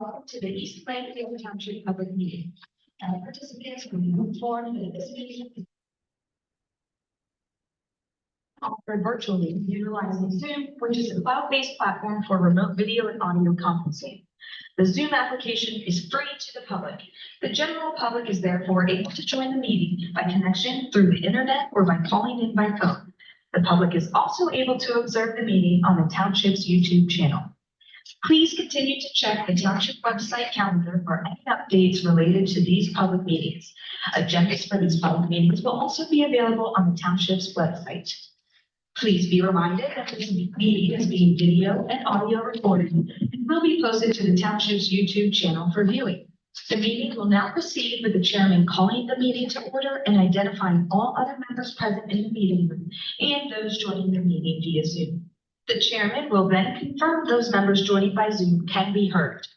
Welcome to the East Plainfield Township Public Meeting. Participants will be informed that this meeting is offered virtually utilizing Zoom, which is a cloud-based platform for remote video and audio conferencing. The Zoom application is free to the public. The general public is therefore able to join the meeting by connection through the internet or by calling in by phone. The public is also able to observe the meeting on the township's YouTube channel. Please continue to check the township website calendar for any updates related to these public meetings. Agendas for these public meetings will also be available on the township's website. Please be reminded that this meeting is being video and audio recorded and will be posted to the township's YouTube channel for viewing. The meeting will now proceed with the chairman calling the meeting to order and identifying all other members present in the meeting room and those joining the meeting via Zoom. The chairman will then confirm those members joining by Zoom can be heard.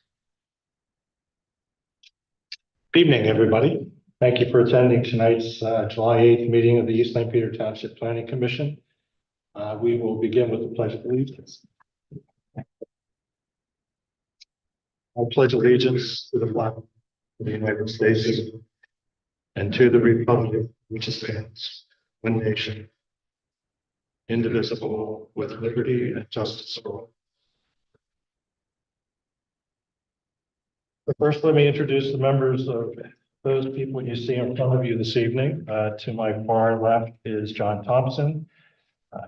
Good evening, everybody. Thank you for attending tonight's July 8th meeting of the East St. Peter Township Planning Commission. We will begin with the Pledge of Allegiance. I pledge allegiance to the flag of the United States and to the republic which stands one nation, indivisible, with liberty and justice for all. But first, let me introduce the members of those people you see in front of you this evening. To my far left is John Thompson,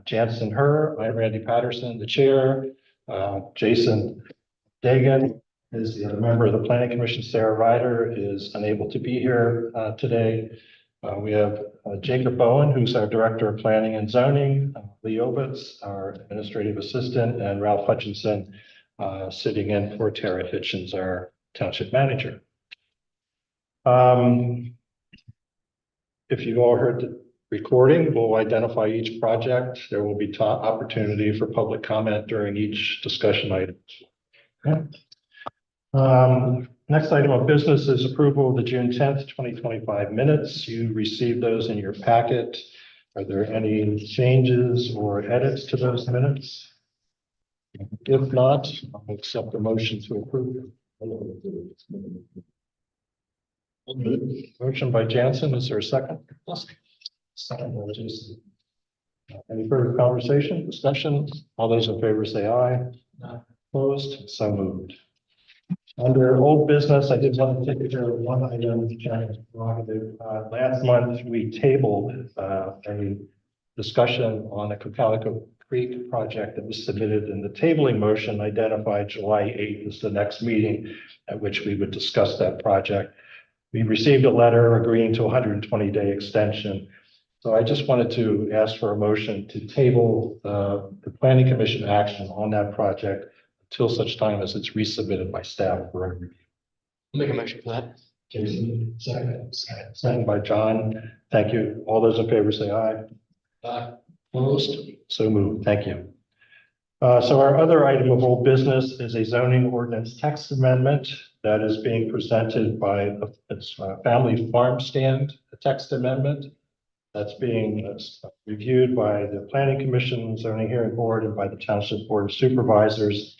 Jansen Herr, I'm Randy Patterson, the chair. Jason Dagan is the other member of the Planning Commission. Sarah Ryder is unable to be here today. We have Jacob Bowen, who's our Director of Planning and Zoning, Lee Obitz, our Administrative Assistant, and Ralph Hutchinson sitting in for Tara Hitchens, our Township Manager. If you've all heard the recording, we'll identify each project. There will be opportunity for public comment during each discussion item. Okay. Next item of business is approval of the June 10th, 2025 minutes. You received those in your packet. Are there any changes or edits to those minutes? If not, I'll accept the motion to approve. Motion by Jansen. Is there a second? Second by Jason. Any further conversation, discussion? All those in favor say aye. Opposed? So moved. Under old business, I did want to take care of one item. Last month, we tabled a discussion on the Cocalico Creek project that was submitted, and the tabling motion identified July 8th as the next meeting at which we would discuss that project. We received a letter agreeing to a 120-day extension. So I just wanted to ask for a motion to table the Planning Commission action on that project until such time as it's resubmitted by staff for review. I'll make a motion for that. Jason, second. Second by John. Thank you. All those in favor say aye. Aye. Opposed? So moved. Thank you. So our other item of old business is a zoning ordinance text amendment that is being presented by its family farm stand, a text amendment that's being reviewed by the Planning Commission, Zoning Hearing Board, and by the Township Board of Supervisors.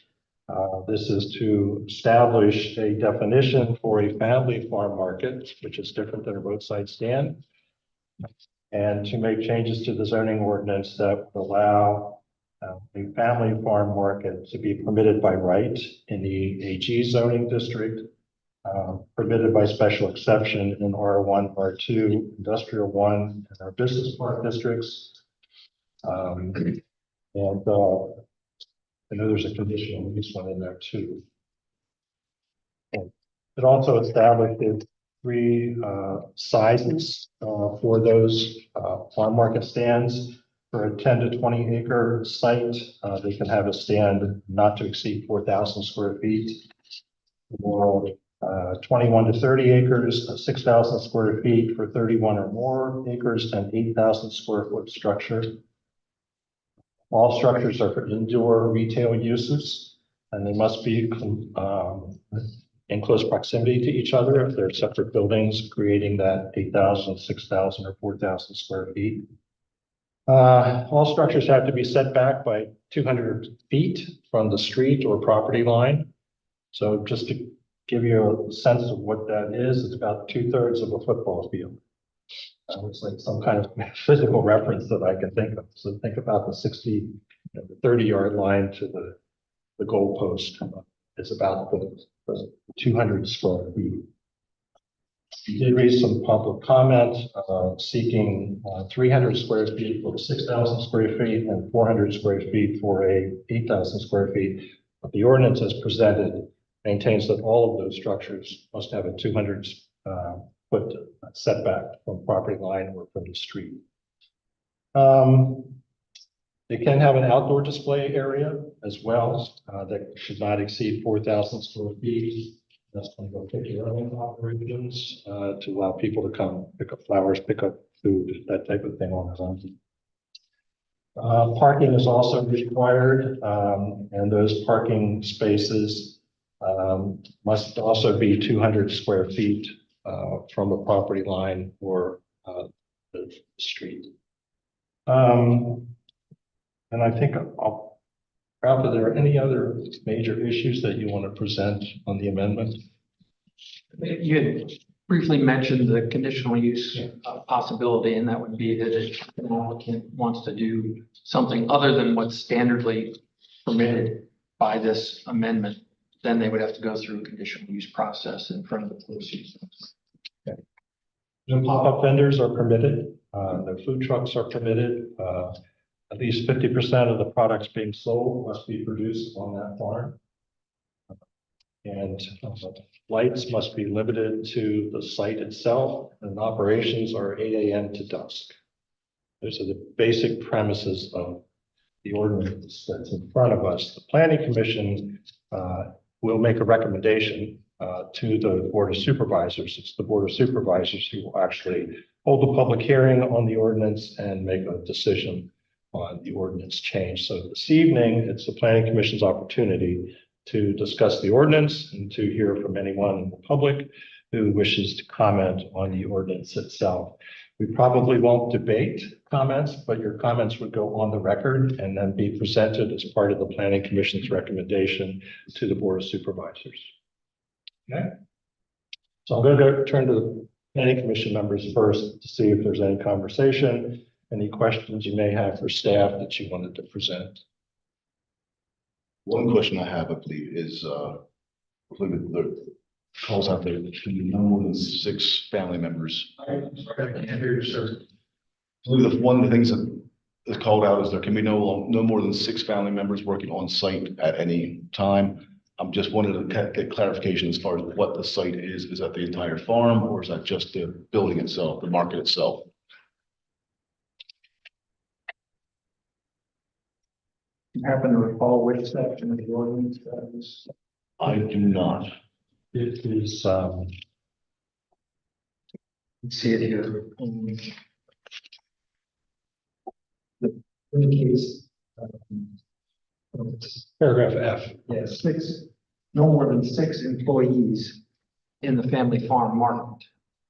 This is to establish a definition for a family farm market, which is different than a roadside stand, and to make changes to the zoning ordinance that would allow a family farm market to be permitted by right in the AG zoning district, permitted by special exception in R1, R2, Industrial 1, and our business park districts. I know there's a conditional use one in there too. It also established three sizes for those farm market stands. For a 10 to 20 acre site, they can have a stand not to exceed 4,000 square feet. For 21 to 30 acres, 6,000 square feet. For 31 or more acres, an 8,000 square foot structure. All structures are for indoor retail uses, and they must be in close proximity to each other if they're separate buildings, creating that 8,000, 6,000, or 4,000 square feet. All structures have to be set back by 200 feet from the street or property line. So just to give you a sense of what that is, it's about 2/3 of a football field. It's like some kind of physical reference that I can think of. So think about the 30-yard line to the goalpost. It's about the 200 square feet. We did read some public comment seeking 300 square feet for 6,000 square feet and 400 square feet for 8,000 square feet. But the ordinance as presented maintains that all of those structures must have a 200 foot setback from property line or from the street. They can have an outdoor display area as well that should not exceed 4,000 square feet. That's going to go pick your own operations to allow people to come pick up flowers, pick up food, that type of thing on their own. Parking is also required, and those parking spaces must also be 200 square feet from a property line or the street. And I think Ralph, are there any other major issues that you want to present on the amendment? You had briefly mentioned the conditional use possibility, and that would be that if an applicant wants to do something other than what's standardly permitted by this amendment, then they would have to go through a conditional use process in front of the police. Okay. No pop-up vendors are permitted. No food trucks are permitted. At least 50% of the products being sold must be produced on that farm. And lights must be limited to the site itself, and operations are 8 a.m. to dusk. Those are the basic premises of the ordinance that's in front of us. The Planning Commission will make a recommendation to the Board of Supervisors. It's the Board of Supervisors who will actually hold a public hearing on the ordinance and make a decision on the ordinance change. So this evening, it's the Planning Commission's opportunity to discuss the ordinance and to hear from anyone in the public who wishes to comment on the ordinance itself. We probably won't debate comments, but your comments would go on the record and then be presented as part of the Planning Commission's recommendation to the Board of Supervisors. Okay. So I'm going to turn to the Planning Commission members first to see if there's any conversation, any questions you may have for staff that you wanted to present. One question I have, I believe, is, I believe the calls out there that should be no more than 6 family members. I believe that one of the things that is called out is there can be no more than 6 family members working on site at any time. I'm just wanted to get clarification as far as what the site is. Is that the entire farm, or is that just the building itself, the market itself? You happen to recall which section of the ordinance that is? I do not. It is, Let's see it here. Indicates, paragraph F. yes, no more than 6 employees in the family farm market.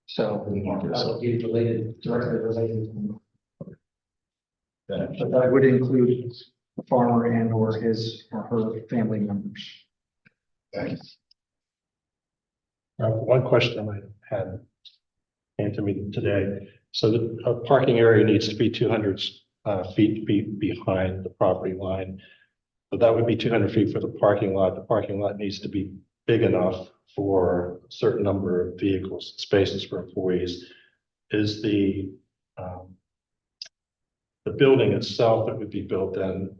So The market that itself. would be related, directly related. But that would include the farmer and or his or her family members. Thanks. One question I had came to me today. So the parking area needs to be 200 feet behind the property line. So that would be 200 feet for the parking lot. The parking lot needs to be big enough for a certain number of vehicles, spaces for employees. Is the building itself that would be built then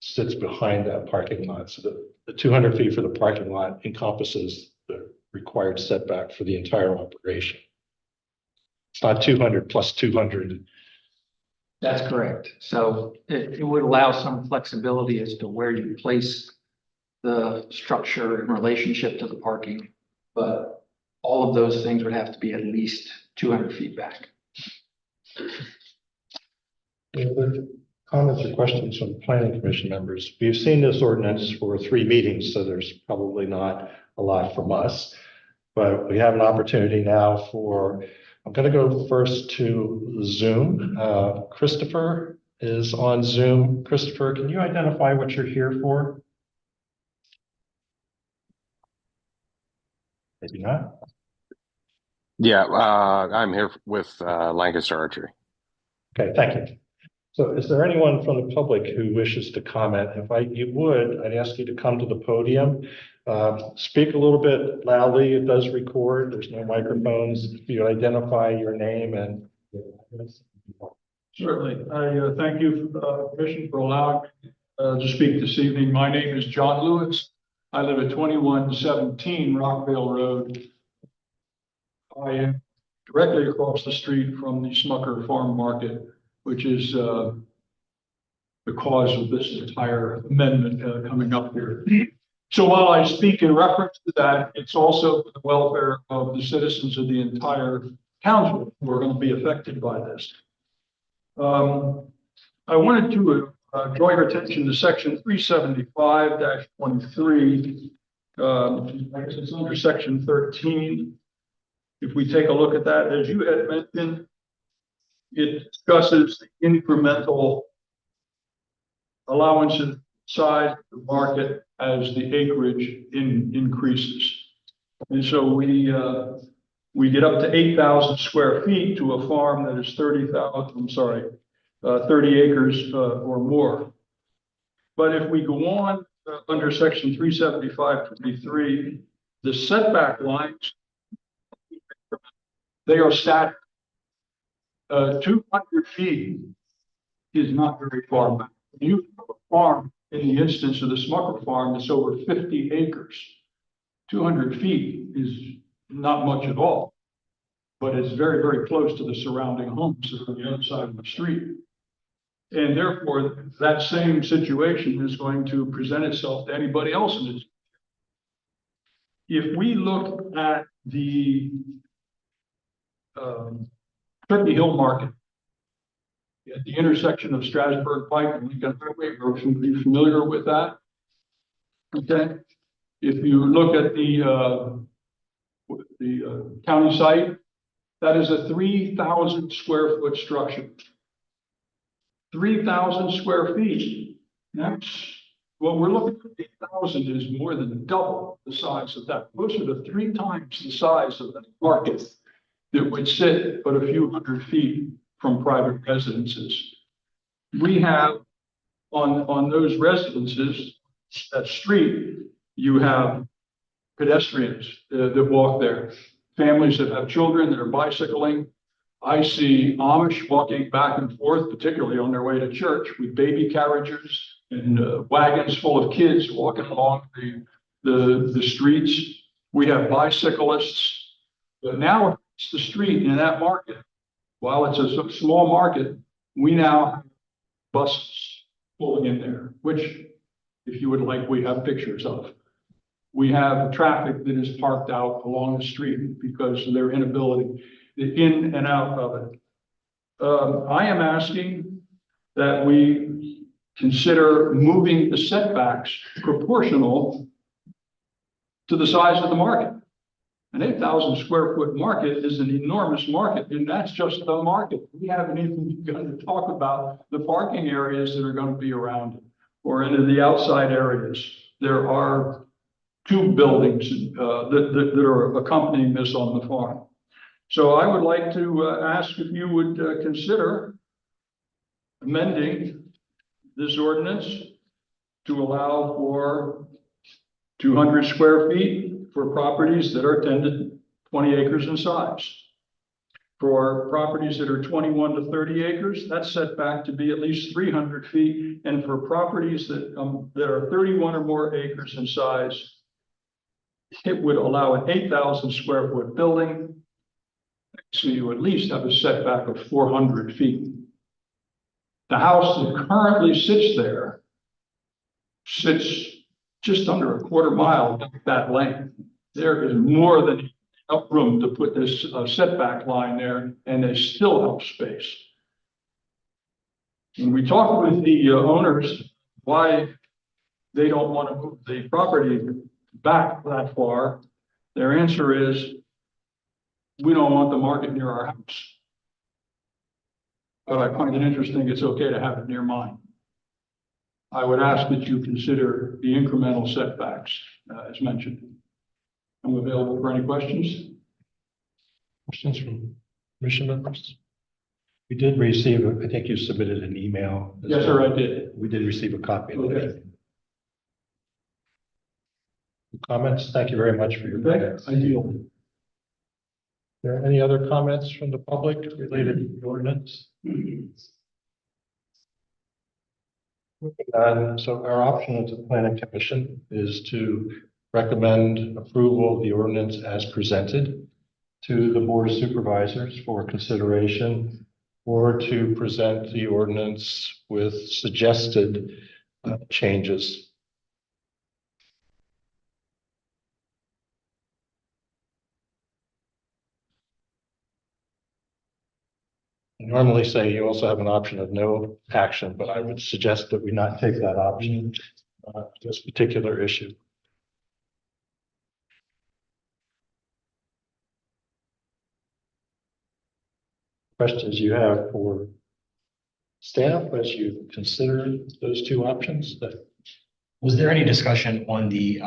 sits behind that parking lot. So the 200 feet for the parking lot encompasses the required setback for the entire operation. It's not 200 plus 200. That's correct. So it would allow some flexibility as to where you place the structure in relationship to the parking, but all of those things would have to be at least 200 feet back. Any other comments or questions from Planning Commission members? We've seen this ordinance for 3 meetings, so there's probably not a lot from us, but we have an opportunity now for, I'm going to go first to Zoom. Christopher is on Zoom. Christopher, can you identify what you're here for? Maybe not. Yeah, I'm here with Lancaster Archery. Okay, thank you. So is there anyone from the public who wishes to comment? I'd ask you to come to the podium. Speak a little bit loudly. It does record. There's no microphones. If you identify your name and. Certainly. I thank you for the permission for allowing me to speak this evening. My name is John Lewis. I live at 2117 Rockvale Road. I am directly across the street from the Smucker Farm Market, which is the cause of this entire amendment coming up here. So while I speak in reference to that, it's also for the welfare of the citizens of the entire township who are going to be affected by this. I wanted to draw your attention to section 375-23. I guess it's under section 13. If we take a look at that, as you had mentioned, it discusses the incremental allowance in size of the market as the acreage increases. And so we get up to 8,000 square feet to a farm that is 30 acres or more. But if we go on under section 375-23, the setback lines, they are static. 200 feet is not very far back. You have a farm, in the instance of the Smucker farm, that's over 50 acres. 200 feet is not much at all, but it's very, very close to the surrounding homes that are on the other side of the street. And therefore, that same situation is going to present itself to anybody else in this. If we look at the Turkey Hill Market at the intersection of Strasburg Pike and Lincoln Highway, are you familiar with that? Okay. If you look at the county site, that is a 3,000 square foot structure. 3,000 square feet. That's what we're looking at. 8,000 is more than double the size of that, closer to 3 times the size of the market that would sit but a few hundred feet from private residences. We have on those residences, that street, you have pedestrians that walk there, families that have children that are bicycling. I see Amish walking back and forth, particularly on their way to church, with baby carriages and wagons full of kids walking along the streets. We have bicyclists, but now it's the street in that market. While it's a small market, we now have buses pulling in there, which, if you would like, we have pictures of. We have traffic that is parked out along the street because of their inability in and out of it. I am asking that we consider moving the setbacks proportional to the size of the market. An 8,000 square foot market is an enormous market, and that's just the market. We haven't even begun to talk about the parking areas that are going to be around it or into the outside areas. There are 2 buildings that are accompanying this on the farm. So I would like to ask if you would consider amending this ordinance to allow for 200 square feet for properties that are 10 to 20 acres in size. For properties that are 21 to 30 acres, that's set back to be at least 300 feet. And for properties that are 31 or more acres in size, it would allow an 8,000 square foot building. So you at least have a setback of 400 feet. The house that currently sits there sits just under a quarter mile that length. There is more than enough room to put this setback line there, and they still have space. When we talk with the owners why they don't want to move the property back that far, their answer is, we don't want the market near our house. But I find it interesting, it's okay to have it near mine. I would ask that you consider the incremental setbacks as mentioned. I'm available for any questions. Questions from commission members? We did receive, I think you submitted an email. as Yes, sir, well. I did. We did receive a copy of Okay. it. Comments? Thank you very much for your Okay, comments. I yield. Are there any other comments from the public related to the ordinance? So our option as a planning commission is to recommend approval of the ordinance as presented to the board of supervisors for consideration, or to present the ordinance with suggested changes. I normally say you also have an option of no action, but I would suggest that we not take that option this particular issue. Questions you have for staff as you consider those two options? That Was there any discussion on the,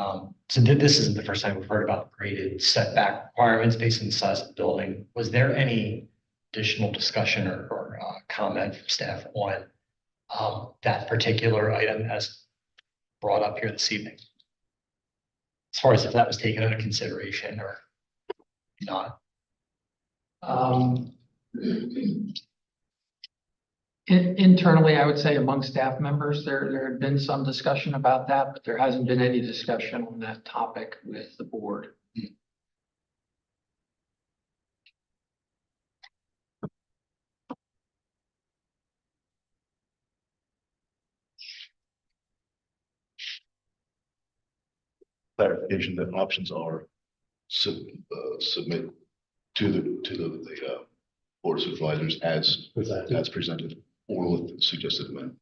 this isn't the first time we've heard about graded setback requirements based on the size of the building. Was there any additional discussion or comment from staff on that particular item as brought up here this evening? As far as if that was taken into consideration or not? Internally, I would say among staff members, there had been some discussion about that, but there hasn't been any discussion on that topic with the board. Clarification that options are submit to the board of supervisors as presented or with suggested amendment.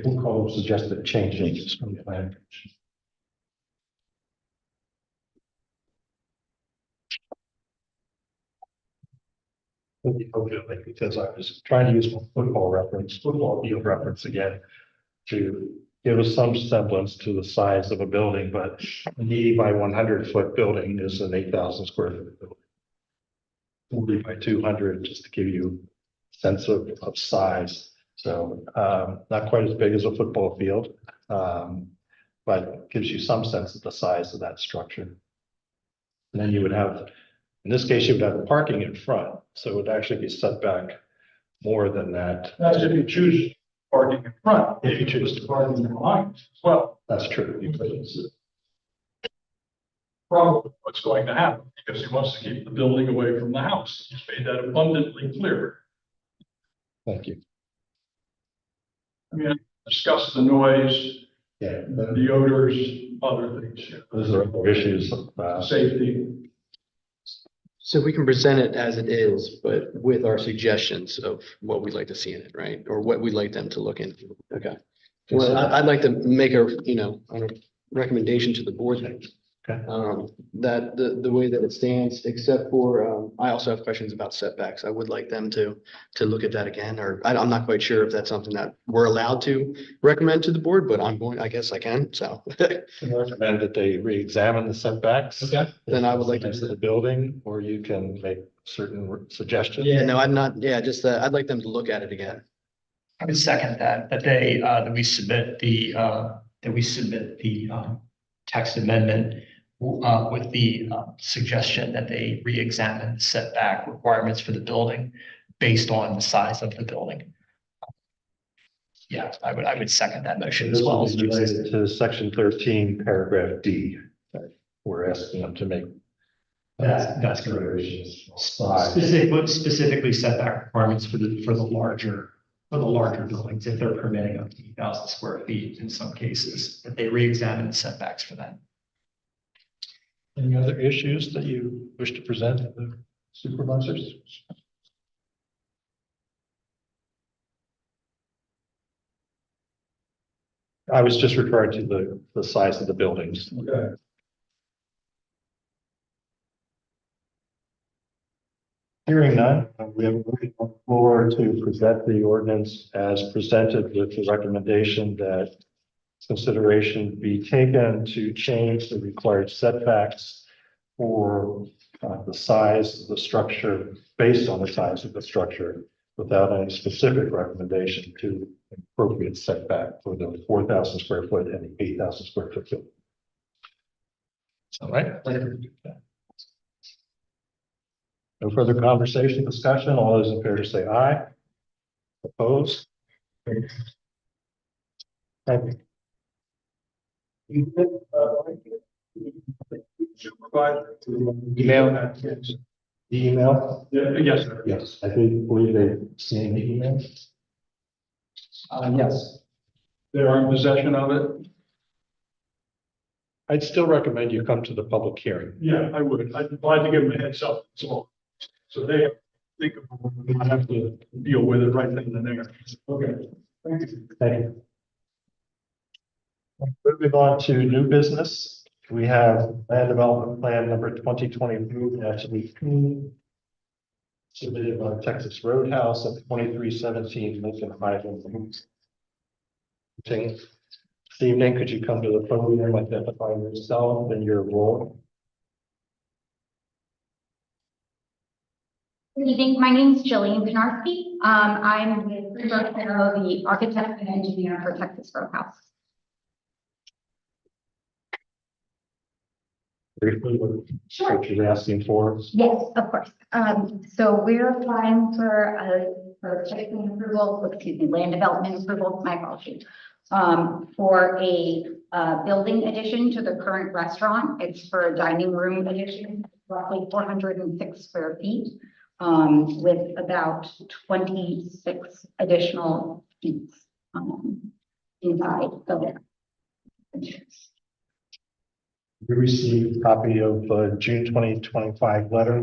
we'll call suggested changes from the planning commission. Because I was trying to use my football field reference again, to give us some semblance to the size of a building, but an 80 by 100-foot building is an 8,000 square foot building. 40 by 200, just to give you a sense of size. So not quite as big as a football field, but gives you some sense of the size of that structure. And then you would have, in this case, you would have parking in front, so it would actually be set back more than that. That's if you choose parking in front. If you choose to. Parking behind as well. That's true. Probably what's going to happen because he wants to keep the building away from the house. He's made that abundantly clear. Thank you. I mean, discuss the noise, Yeah, the odors, other things, those are other issues. safety. So we can present it as it is, but with our suggestions of what we'd like to see in it, right? Or what we'd like them to look into. Okay. Well, I'd like to make a recommendation to the board. Okay. That the way that it stands, except for, I also have questions about setbacks. I would like them to look at that again, or I'm not quite sure if that's something that we're allowed to recommend to the board, but I guess I can, so. I recommend that they re-examine the setbacks. Okay. Then I would like to. To the building, or you can make certain suggestions. Yeah, no, I'm not, just, I'd like them to look at it again. I would second that we submit the text amendment with the suggestion that they re-examine the setback requirements for the building based on the size of the building. Yeah, I would second that motion as This well. is related to section 13, paragraph D. We're asking them to make. That's considerations. Specifically setback requirements for the larger buildings, if they're permitting up to 8,000 square feet in some cases, that they re-examine the setbacks for that. Any other issues that you wish to present to the supervisors? I was just referring to the size of the buildings. Okay. Hearing none, we have a motion on the floor to present the ordinance as presented with the recommendation that consideration be taken to change the required setbacks for the size of the structure, based on the size of the structure, without any specific recommendation to appropriate setback for the 4,000 square foot and the 8,000 square foot building. All right. No further conversation, discussion. All those in favor say aye. Opposed? Thank you. Email. The email? Yes, sir. Yes, I think, believe they've seen the email. Yes. They are in possession of it? I'd still recommend you come to the public hearing. Yeah, I would. I'd like to give them a heads up, so they think of, not have to deal with it right then and there. Okay. Thank you. Thank you. Moving on to new business, we have land development plan number 2022-18 submitted by Texas Roadhouse at 2317 Lincoln Highland. This evening, could you come to the podium, identify yourself and your role? Good evening. My name is Jillian Pinarski. I'm with Freeburg Farrow, the architect and engineer for Texas Roadhouse. Briefly, Sure. what you're asking for? Yes, of course. So we're applying for site plan approval, excuse me, land development approval, my apologies. For a building addition to the current restaurant. It's for a dining room addition, roughly 406 square feet, with about 26 additional feet inside the We received a copy of June 2025 letter.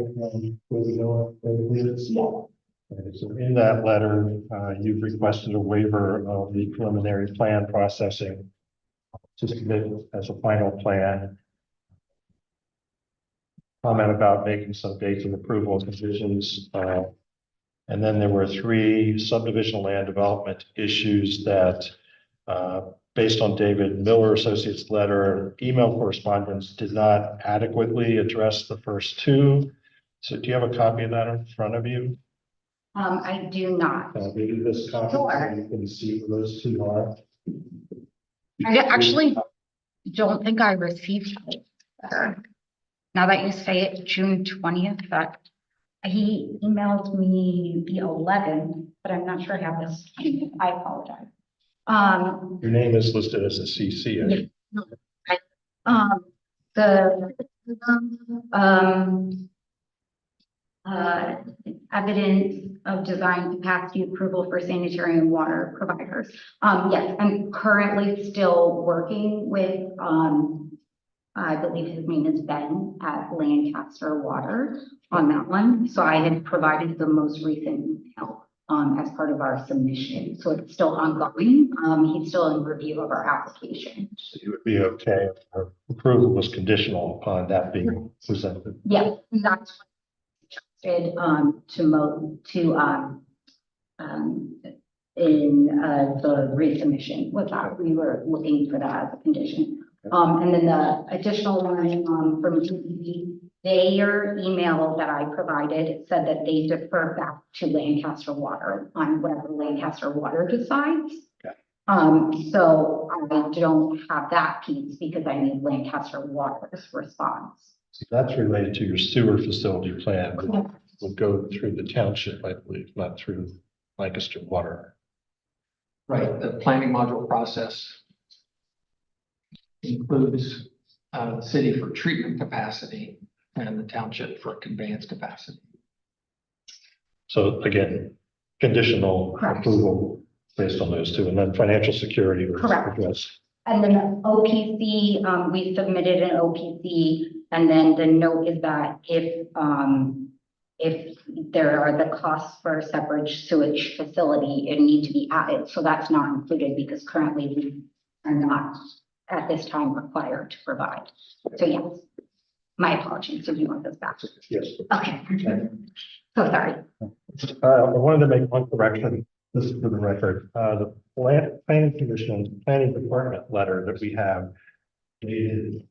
So in that letter, you've requested a waiver of the preliminary plan processing to submit as a final plan. Comment about making some dates of approval conditions. And then there were 3 subdivision land development issues that, based on David Miller Associates letter, email correspondence did not adequately address the first 2. So do you have a copy of that in front of you? I do not. I'll give you this copy so Sure. you can see who those 2 are. I actually don't think I received it. Now that you say it, June 20th, but he emailed me the 11th, but I'm not sure I have this. I apologize. Your name is listed as a CC. Evidence of design capacity approval for sanitary and water providers. Yes, I'm currently still working with, I believe his name is Ben at Lancaster Water on that one. So I had provided the most recent email as part of our submission. So it's still ongoing. He's still in review of our application. So you would be okay if our approval was conditional upon that being presented. Yeah, and that's what in the resubmission was that we were looking for that as a condition. And then the additional one from TDB, their email that I provided said that they defer back to Lancaster Water on whatever Lancaster Water decides. Okay. So I don't have that piece because I need Lancaster Water's response. So that's related to your sewer facility plan, which would go through the township, I believe, not through Lancaster Water. Right, the planning module process includes the city for treatment capacity and the township for conveyance capacity. So again, conditional Correct. approval based on those 2, and then financial security was Correct. addressed. And then the OPC, we submitted an OPC, and then the note is that if there are the costs for a separate sewage facility, it need to be added. So that's not included because currently we are not at this time required to provide. So yes, my apologies if you want this back. Yes. Okay. So sorry. I wanted to make one correction. this is for the record, the planning commission, planning department letter that we have dated,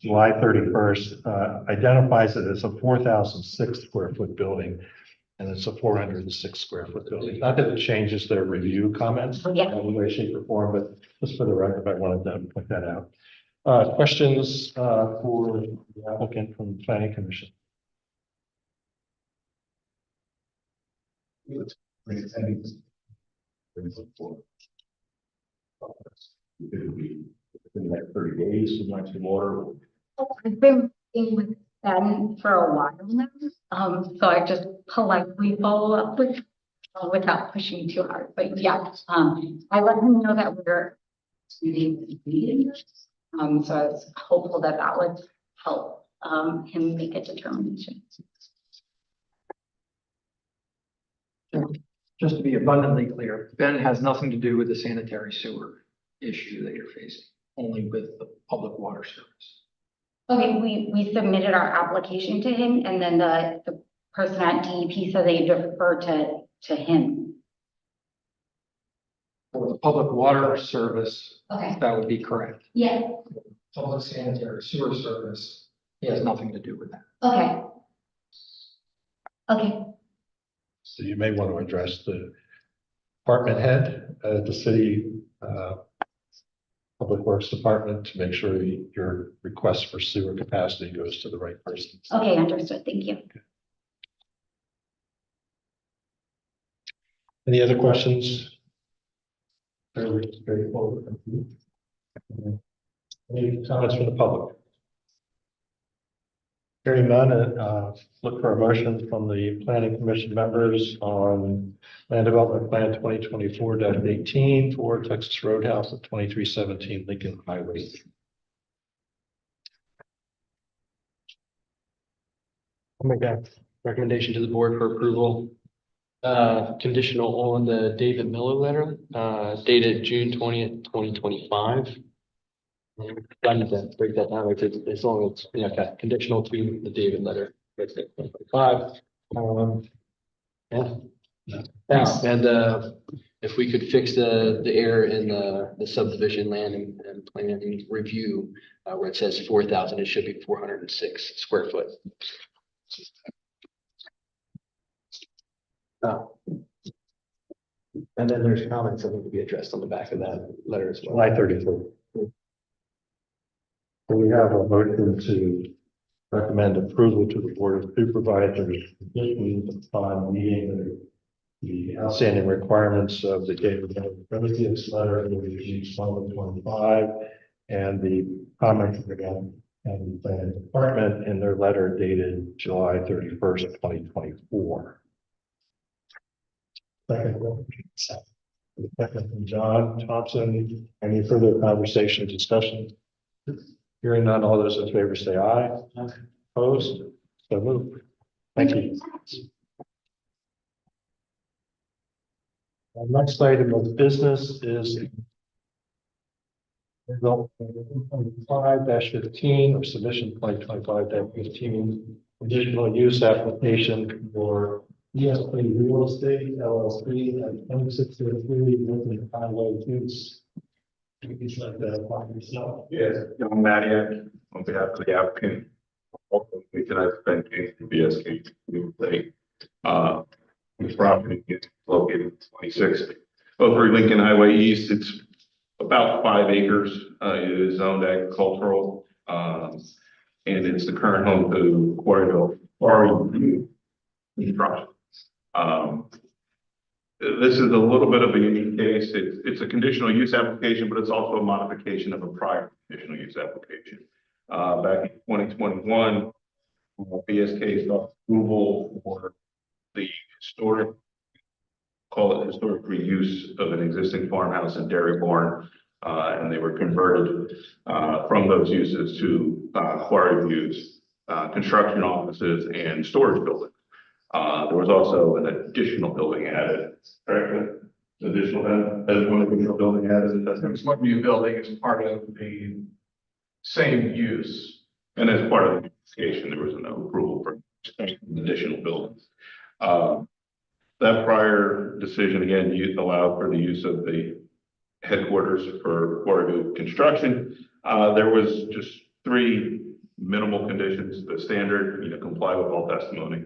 July 31st, identifies it as a 4,006 square foot building. And it's a 406 square foot building. Not that it changes their review comments in Yeah. any way, shape, or form, but just for the record, I wanted to point that out. Questions for the applicant from the planning commission? In like 30 days, you might see more. I've been working with Ben for a while now, so I just politely follow up with, without pushing too hard, but yeah, I let him know that we're meeting. So I was hopeful that that would help, him make a determination. Just to be abundantly clear, Ben has nothing to do with the sanitary sewer issue that you're facing, only with the public water service. Okay, we submitted our application to him, and then the person at DEP said they defer to him. For the public water service, Okay. that would be correct. Yeah. Public sanitary sewer service, he has nothing to do with that. Okay. Okay. So you may want to address the department head, the city Public Works Department to make sure your request for sewer capacity goes to the right person. Okay, understood. Thank you. Any other questions? Fairly straightforward. Any comments from the public? Hearing none, look for a motion from the planning commission members on land development plan 2024-18 for Texas Roadhouse at 2317 Lincoln Highway. I'll make that recommendation to the board for approval. Conditional on the David Miller letter, dated June 20th, 2025. I need to break that down, like, as long as, yeah, okay, conditional to the David letter. That's it, 2025. Yeah. Yeah, and if we could fix the error in the subdivision land and planning review, where it says 4,000, it should be 406 square foot. And then there's comments that need to be addressed on the back of that letter as well. July 34th. So we have a motion to recommend approval to the Board of Supervisors upon meeting the outstanding requirements of the David Prometheus letter, which 125, and the comments again and the planning department in their letter dated July 31st, 2024. Second from John Thompson. Any further conversation, discussion? Hearing none, all those in favor say aye. Opposed? So moved. Thank you. Our next item of business is 5-15 or submission 2025-15 additional use application for ESP Real Estate LLC at 2603 Lincoln Highway use. You can let that apply yourself. Yes, John Mattiak, on behalf of the applicant. Also, we tonight spent BSK Real Estate. This property is located at 2603 Lincoln Highway East. It's about 5 acres. It is zoned agricultural. And it's the current home to Quarryville Construction. This is a little bit of a unique case. It's a conditional use application, but it's also a modification of a prior conditional use application. Back in 2021, BSK sought approval for the historic, call it historic reuse of an existing farmhouse in Dairy Barn. And they were converted from those uses to quarry views, construction offices, and storage buildings. There was also an additional building added, correct? Additional building added. There's one new building as part of the same use. And as part of the application, there was no approval for additional buildings. That prior decision, again, you allowed for the use of the headquarters for Quarry construction. There was just 3 minimal conditions, the standard, comply with all testimony.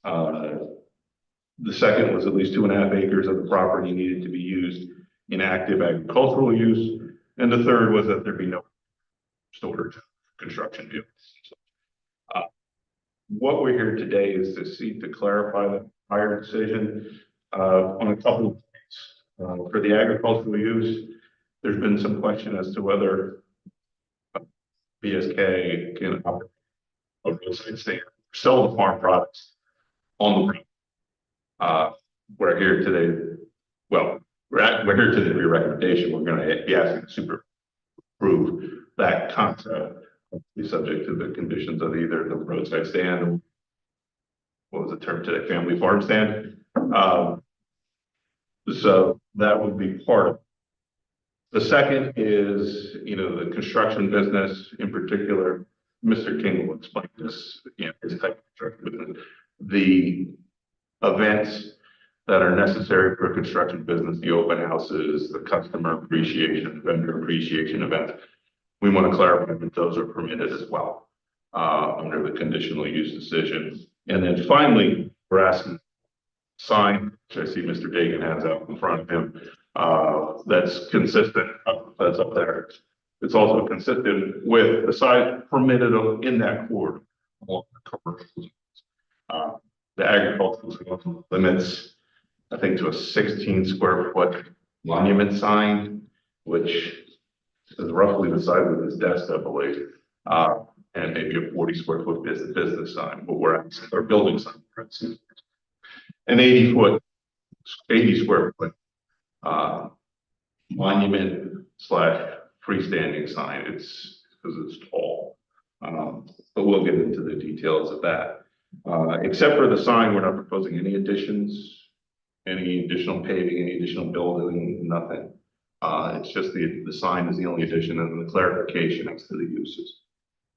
The second was at least 2.5 acres of the property needed to be used in active agricultural use. And the third was that there be no storage of construction vehicles. What we're here today is to seek to clarify the prior decision on a couple of points. For the agricultural use, there's been some question as to whether BSK can operate a roadside stand, sell the farm products on the road. We're here today. Well, we're here today to be a recommendation. We're going to be asking the super approve that concept. Be subject to the conditions of either the roadside stand or what was the term today, family farm stand. So that would be part of it. The second is, the construction business in particular. Mr. King will explain this, his type of construction business. The events that are necessary for a construction business, the open houses, the customer appreciation, vendor appreciation events. We want to clarify that those are permitted as well under the conditional use decision. And then finally, we're asking sign, which I see Mr. Dagan has out in front of him, that's consistent, that's up there. It's also consistent with the size permitted in that corridor. The agricultural limits, I think, to a 16 square foot monument sign, which is roughly the size of this desk, I believe, and maybe a 40 square foot business sign, but we're asking, or building sign, for instance. An 80 square foot monument / freestanding sign. It's because it's tall, but we'll get into the details of that. Except for the sign, we're not proposing any additions, any additional paving, any additional building, nothing. It's just the sign is the only addition and the clarification as to the uses.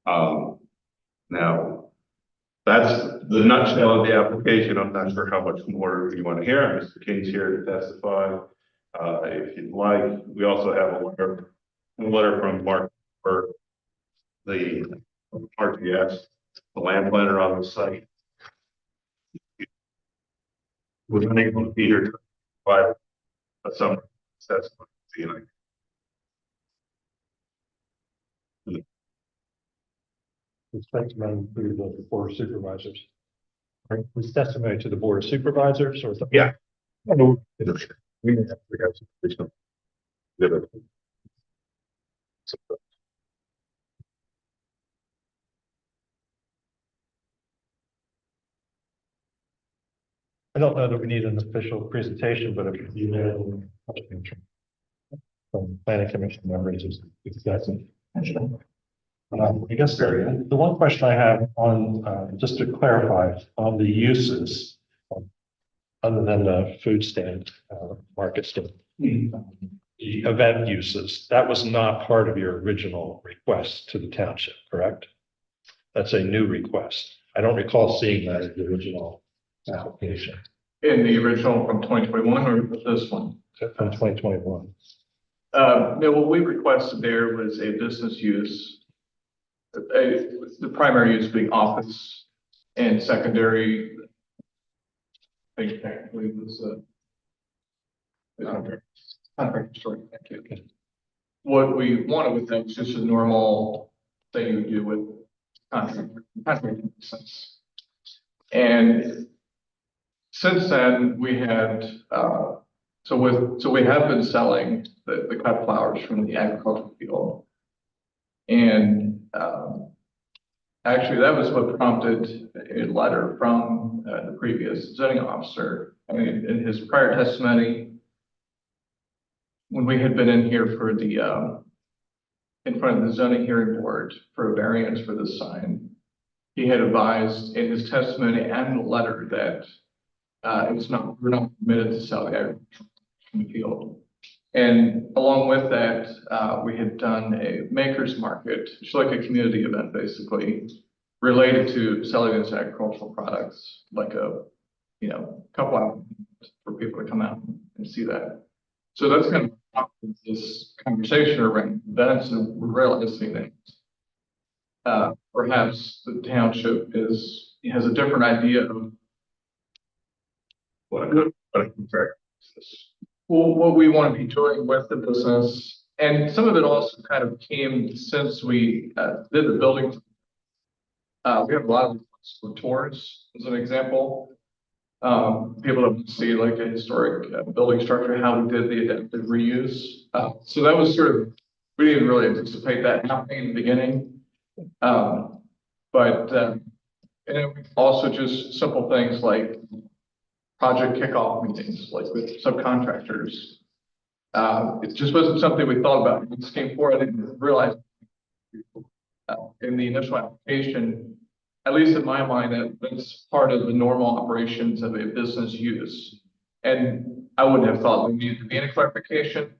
Now, that's the nutshell of the application. I'm not sure how much more you want to hear. Mr. King's here to testify. If you'd like, we also have a letter from Mark for the RTS, the land planner on the site. Was unable to be here to provide a summary assessment. It's testimony to the board of supervisors. Right, it's testimony to the board of supervisors or something? Yeah. We have some additional. I don't know that we need an official presentation, but if you know, from planning commission members, it's I guess the one question I have on, just to clarify, on the uses, other than the food stand, market stand, the event uses, that was not part of your original request to the township, correct? That's a new request. I don't recall seeing that in the original application. In the original from 2021 or this one? From 2021. No, what we requested there was a business use. The primary use being office and secondary. I think technically was contract store. What we wanted with that was just a normal thing you would do with contract business. And since then we had so we have been selling the cut flowers from the agricultural field. And actually, that was what prompted a letter from the previous zoning officer. I mean, in his prior testimony, when we had been in here for the in front of the zoning hearing board for a variance for this sign, he had advised in his testimony and the letter that we're not permitted to sell the agricultural from the field. And along with that, we had done a maker's market, which is like a community event, basically, related to selling those agricultural products, like a couple hours for people to come out and see that. So that's kind of this conversation around events, and we're realizing that perhaps the township has a different idea of what a fair business. Well, what we want to be doing with the business, and some of it also kind of came since we did the building. We have a lot of tours, as an example. People that see like a historic building structure, how we did the adaptive reuse. So that was sort of, we didn't really anticipate that happening in the beginning. And then also just simple things like project kickoff meetings, like with subcontractors. It just wasn't something we thought about. When this came forward, I didn't realize in the initial application, at least in my mind, that's part of the normal operations of a business use. And I wouldn't have thought there needed to be any clarification.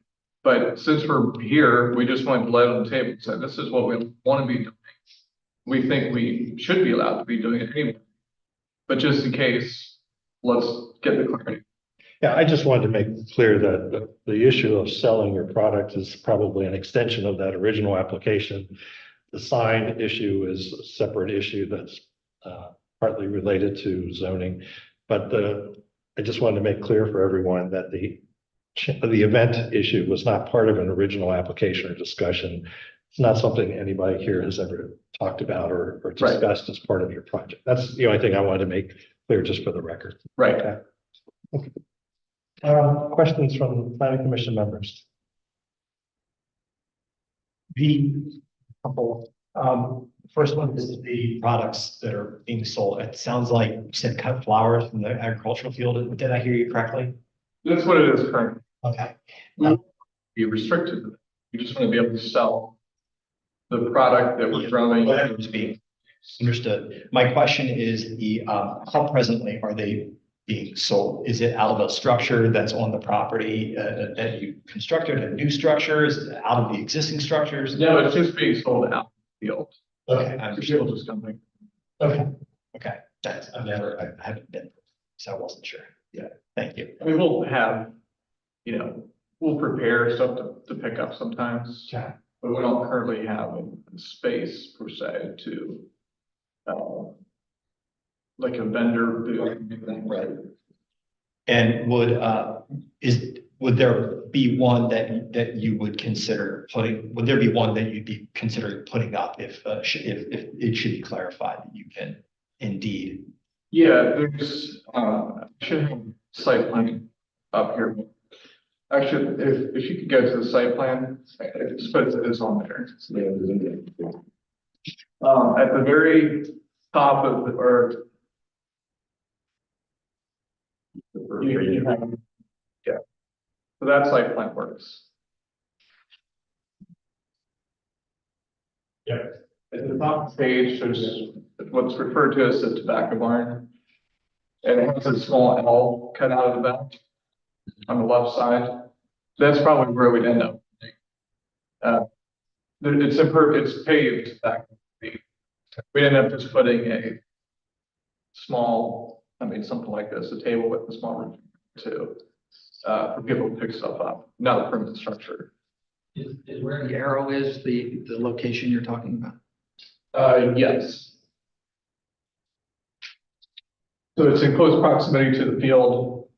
But since we're here, we just wanted to lay it on the table and say, this is what we want to be doing. We think we should be allowed to be doing it anyway. But just in case, let's get the clarity. Yeah, I just wanted to make clear that the issue of selling your product is probably an extension of that original application. The sign issue is a separate issue that's partly related to zoning. But I just wanted to make clear for everyone that the event issue was not part of an original application or discussion. It's not something anybody here has ever talked about or discussed as part of your project. That's the only thing I wanted to make clear just for the record. Right. Okay. Questions from planning commission members? First one is the products that are being sold. It sounds like you said cut flowers from the agricultural field. Did I hear you correctly? That's what it is currently. Okay. Be restricted. We just want to be able to sell the product that we're growing. Whatever is being understood. My question is how presently are they being sold? Is it out of a structure that's on the property that you constructed, a new structure? Is it out of the existing structures? No, it's just being sold out in the field. Okay. The field is coming. Okay. That's, I haven't been, so I wasn't sure. Yeah. Thank you. I mean, we'll have, we'll prepare stuff to pick up sometimes. Okay. But we don't currently have a space per se to, like a vendor do. Right. And would there be one that you would consider putting? Would there be one that you'd be considering putting up if it should be clarified that you can indeed? Yeah, there's should have site plan up here. Actually, if you could go to the site plan, I suppose it is on there. At the very top of the or you have, yeah. So that site plan works. Yeah. At the top of the page, there's what's referred to as the tobacco barn. And it has a small L cut out of the back on the left side. That's probably where we'd end up. It's paved back. We end up just putting a small, something like this, a table with a small room too, for people to pick stuff up, not a permanent structure. Is where the arrow is the location you're talking about? Yes. So it's in close proximity to the field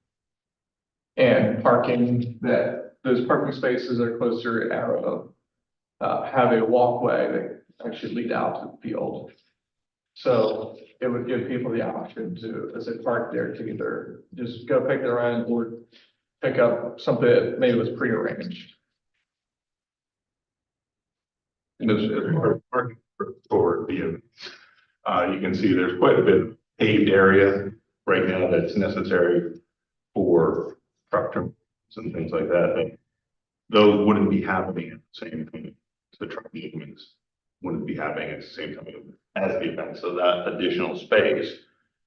and parking, that those parking spaces that are closer to arrow have a walkway that actually lead out to the field. So it would give people the option to, as they park there, to either just go pick their own or pick up something that maybe was prearranged. And as parking for vehicles, you can see there's quite a bit of paved area right now that's necessary for truck trims and things like that. And those wouldn't be happening at the same time. The truck movements wouldn't be happening at the same time as the event. So that additional space,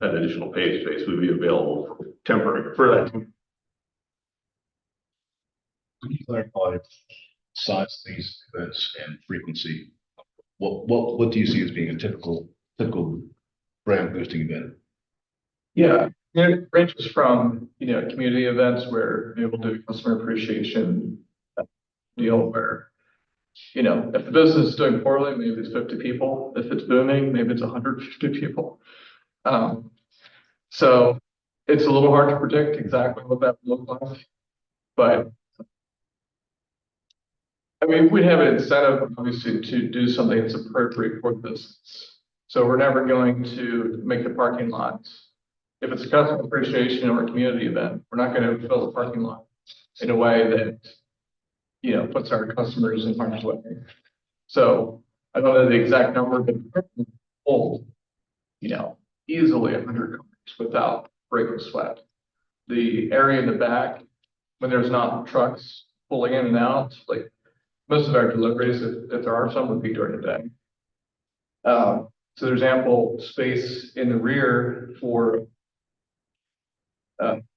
that additional paved space would be available for temporary for that. Can you clarify size of these events and frequency? What do you see as being a typical brand boosting event? Yeah, It ranges from, community events where we'll do customer appreciation deal where, if the business is doing poorly, maybe it's 50 people. If it's booming, maybe it's 150 people. So it's a little hard to predict exactly what that would look like. But I mean, we have an incentive, obviously, to do something that's appropriate for the business. So we're never going to make the parking lots. If it's a customer appreciation or a community event, we're not going to fill the parking lot in a way that, puts our customers in harm's way. So I don't know the exact number, but hold, easily 100 cars without breaking sweat. The area in the back, when there's not trucks pulling in and out, like most of our deliveries, if there are some, would be during the day. So there's ample space in the rear for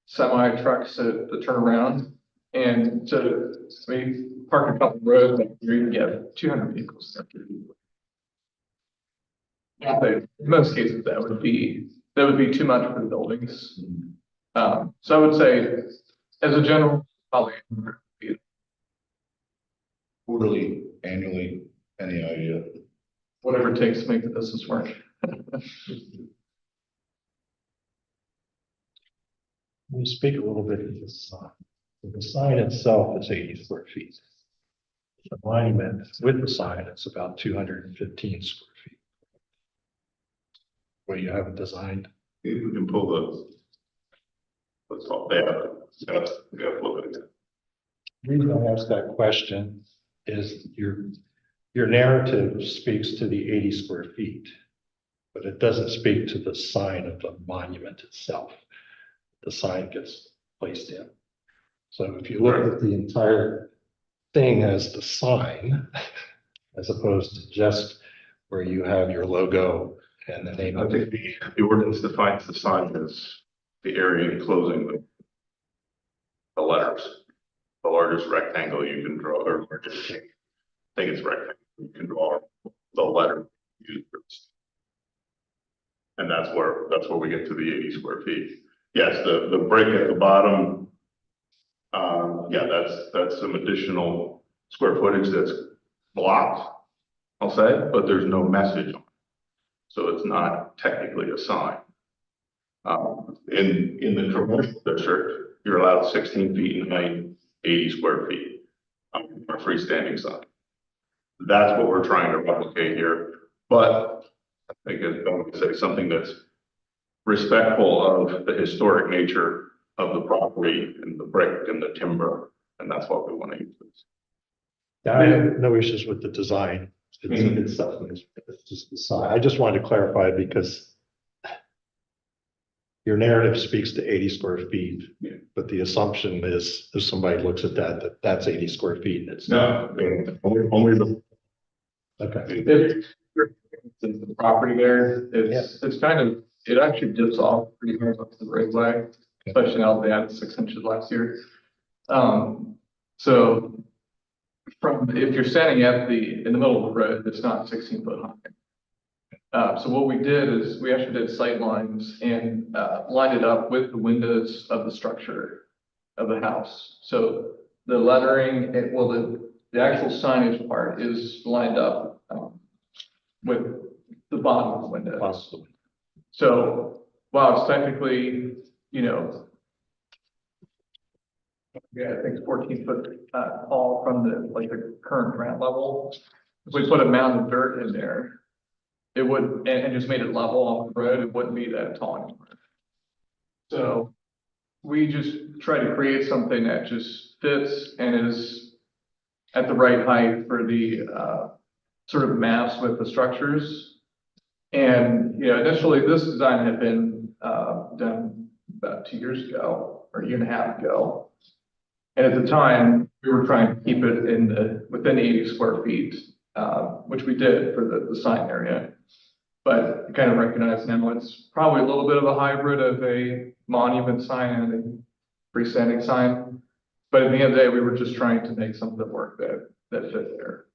semi trucks to turn around, and to park a couple roads, you can get 200 vehicles. In most cases, that would be too much for the buildings. So I would say, as a general, probably Quarterly, annually, any idea? whatever it takes to make the business work. We speak a little bit of the sign. The sign itself is 80 square feet. The monument with the sign is about 215 square feet. What do you have it designed? If we can pull let's talk there. We gotta flip it. The reason I ask that question is your narrative speaks to the 80 square feet, but it doesn't speak to the sign of the monument itself. The sign gets placed in. So if you look at the entire thing as the sign, as opposed to just where you have your logo and the name I of think it. the ordinance defines the sign as the area enclosing the letters. The largest rectangle you can draw, or largest, I think it's rectangle, you can draw the letter used. And that's where we get to the 80 square feet. Yes, the brick at the bottom, yeah, that's some additional square footage that's blocked, I'll say, but there's no message on it. So it's not technically a sign. In the commercial district, you're allowed 16 feet in height, 80 square feet on a freestanding sign. That's what we're trying to replicate here. But I think it's going to say something that's respectful of the historic nature of the property and the brick and the timber, and that's what we want to use. I have no issues with the design. It's just the sign. I just wanted to clarify because your narrative speaks to 80 square feet, but the assumption is if somebody looks at that's 80 square feet. And it's No, only the. Okay. If the property there, it's kind of, it actually dips off pretty hard up to the roadway, especially now they added 6 inches last year. So if you're standing in the middle of the road, it's not 16 foot high. So what we did is we actually did sight lines and lined it up with the windows of the structure of the house. So the lettering, the actual signage part is lined up with the bottom of the windows. So while it's technically, I think it's 14 foot tall from the current ground level. If we put a mound of dirt in there, it would, and just made it level off the road, it wouldn't be that tall anymore. So we just try to create something that just fits and is at the right height for the sort of mass with the structures. And, initially this design had been done about 2 years ago or a year and a half ago. And at the time, we were trying to keep it within 80 square feet, which we did for the sign area. But you kind of recognize now it's probably a little bit of a hybrid of a monument sign and a freestanding sign. But at the end of the day, we were just trying to make something work that fit there.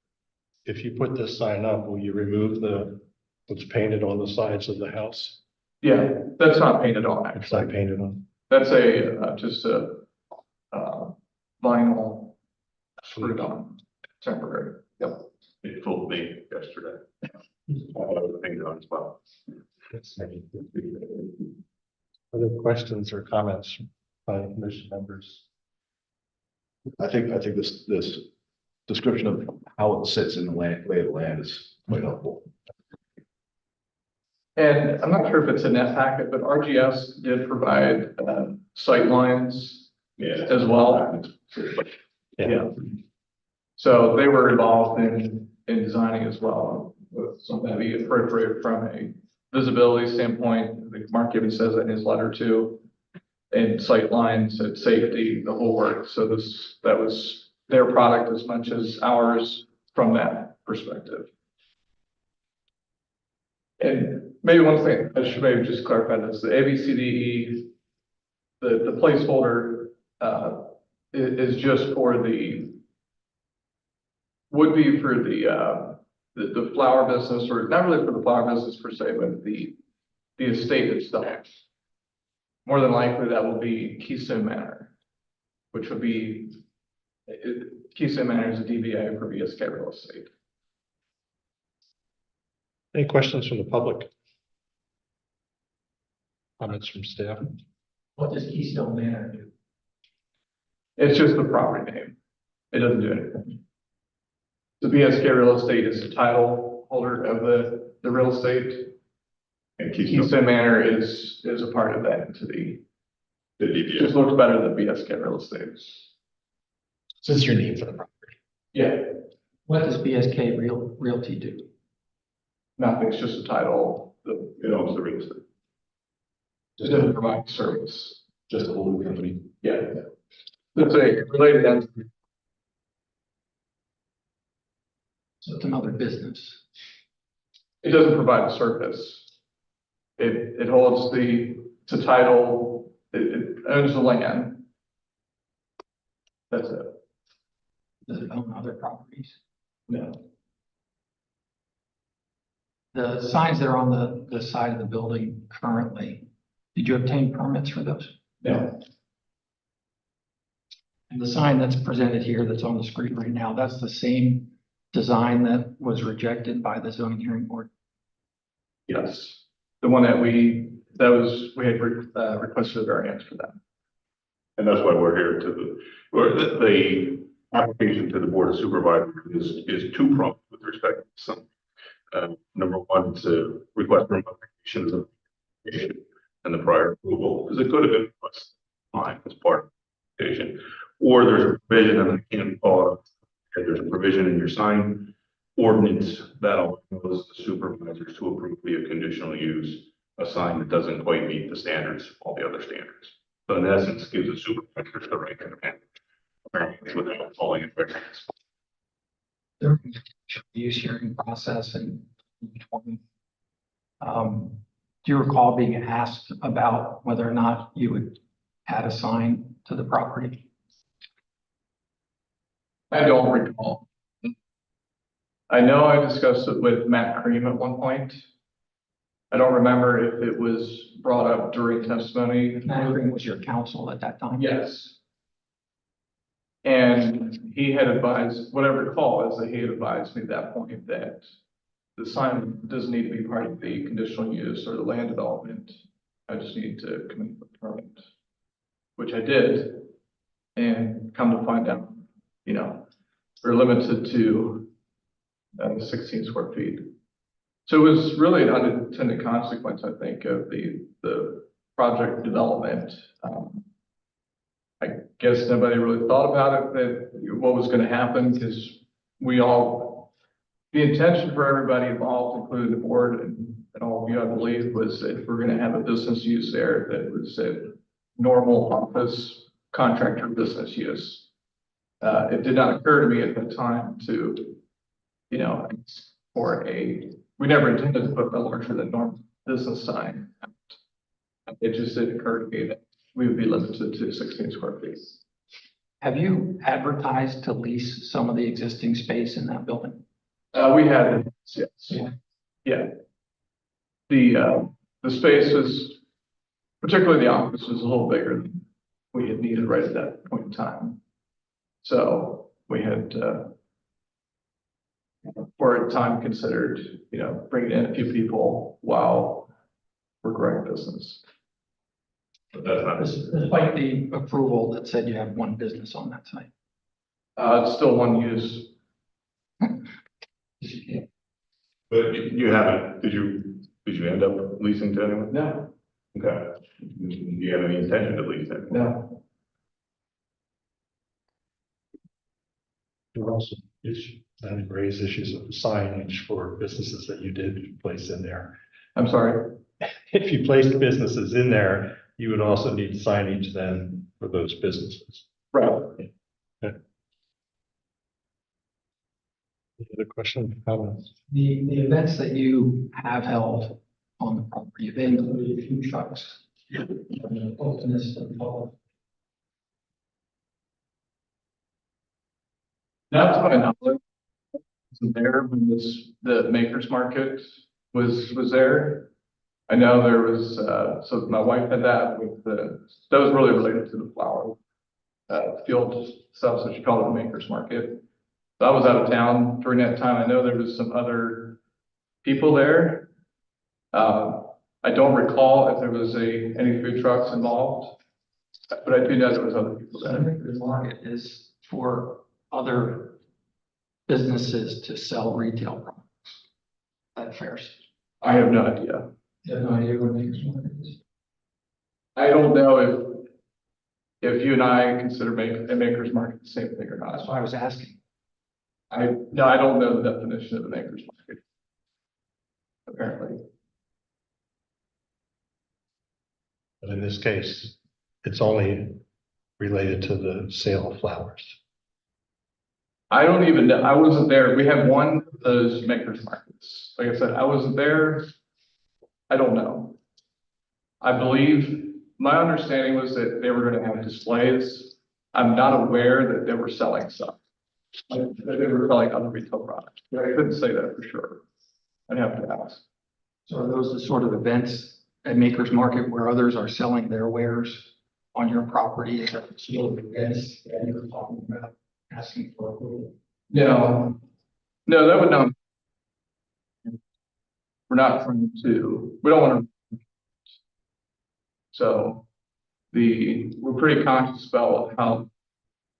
If you put this sign up, will you remove what's painted on the sides of the house? Yeah, that's not painted on, It's not actually. painted on. That's just a, vinyl screwed on, temporary. Yep. It fooled me yesterday. Painted on as well. Other questions or comments by commission members? I think this description of how it sits in the land, lay of the land is quite helpful. And I'm not sure if it's in that packet, but RGS did provide, sight lines Yeah. as well. Yeah. So they were involved in designing as well, with something that be appropriate from a visibility standpoint. I think Mark even says that in his letter too. And sight lines and safety, the whole work. So that was their product as much as ours from that perspective. And maybe one thing, I should maybe just clarify this, the ABCDE, the placeholder, is just for would be for the flower business, or not really for the flower business per se, but the estate itself. More than likely, that will be Keystone Manor, which would be, Keystone Manor is a DBA for VSK Real Estate. Any questions from the public? Comments from staff? What does Keystone Manor do? It's just the property name. It doesn't do anything. The VSK Real Estate is the title holder of the real estate. And Keystone Manor is a part of that entity. the It DBA. just looks better than VSK Real Estate. So it's your name for the property. Yeah, What does BSK Realty do? nothing, it's just a title. It owns the real estate. It doesn't provide service. Just a holding company. Yeah. It's a related entity. So it's another business. It doesn't provide a service. It holds it's a title, it owns the land. That's it. Does it own other properties? No. The signs that are on the side of the building currently, did you obtain permits for those? No. And the sign that's presented here that's on the screen right now, that's the same design that was rejected by the zoning hearing board. Yes. The one that we had requested a variance for that. And that's why we're here the application to the Board of Supervisors is two-pronged with respect to some. Number one, to request for modification of the application and the prior approval, because it could have been fine as part of the application. Or there's a provision, and I can't call it, there's a provision in your sign ordinance that allows the supervisors to approve via conditional use a sign that doesn't quite meet the standards, all the other standards. So in essence, gives the supervisors the right to amend without falling into variance. Their use hearing process in 2020. Do you recall being asked about whether or not you would add a sign to the property? I don't recall. I know I discussed it with Matt Cream at one point. I don't remember if it was brought up during testimony. Matt Green was your counsel at that time? Yes. And he had advised, what I recall is that he had advised me at that point that the sign doesn't need to be part of the conditional use or the land development. I just need to come in with a permit, which I did. And come to find out, we're limited to 16 square feet. So it was really an unintended consequence, I think, of the project development. I guess nobody really thought about it, that what was going to happen, because the intention for everybody involved, including the board and all of you, I believe, was that if we're going to have a business use there, that was a normal office contractor business use. It did not occur to me at the time to, we never intended to put a larger than normal business sign. It just didn't occur to me that we would be limited to 16 square feet. Have you advertised to lease some of the existing space in that building? We had, yes. Yeah. Yeah. The the space was, particularly the office was a little bigger than we had needed right at that point in time. So we had, for a time considered, bringing in a few people while we're growing business. But that's not, Despite the approval that said you have one business on that site. it's still one use. But you haven't, did you end up leasing to anyone? No, Okay. Do you have any intention to lease it? no. There were also that raise issues of signage for businesses that you did place in there. I'm sorry. If you placed businesses in there, you would also need signage then for those businesses. Right. Any other question, comments? The events that you have held on the property, they included food trucks. Openness involved. That's what I know. Wasn't there when the Makers Market was there. I know there was, so my wife had that that was really related to the flower field stuff, so she called it the Makers Market. So I was out of town during that time. I know there was some other people there. I don't recall if there was any food trucks involved, but I do know there was other people The there. Makers Market is for other businesses to sell retail products at fairs. I have no idea. You have no idea what Makers Market is? I don't know if you and I consider a Makers Market the same thing or That's not. why I was asking. I don't know the definition of a Makers Market. Apparently. But in this case, it's only related to the sale of flowers. I don't even know. I wasn't there. We have one of those Makers Markets. Like I said, I wasn't there. I don't know. I believe, my understanding was that they were going to have displays. I'm not aware that they were selling stuff. Like, that they were selling other retail products. But I couldn't say that for sure. I'd have to ask. So are those the sort of events at Makers Market where others are selling their wares on your property? Is that the sort of events that you were talking about, asking for approval? No, that would not. We're not trying to, we don't want to. So we're pretty conscious about how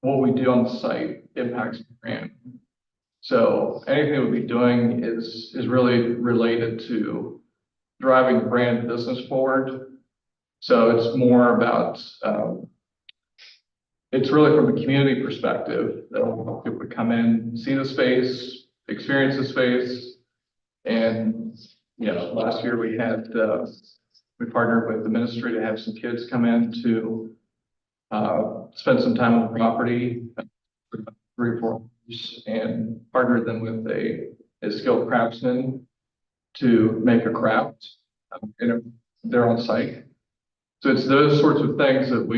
what we do on the site impacts the brand. So anything we'll be doing is really related to driving the brand business forward. So it's more about, it's really from a community perspective that will help people to come in, see the space, experience the space. And, last year we had, we partnered with the ministry to have some kids come in to spend some time on the property, 3 or 4 years, and partnered them with a skilled craftsman to make a craft. They're on site. So it's those sorts of things that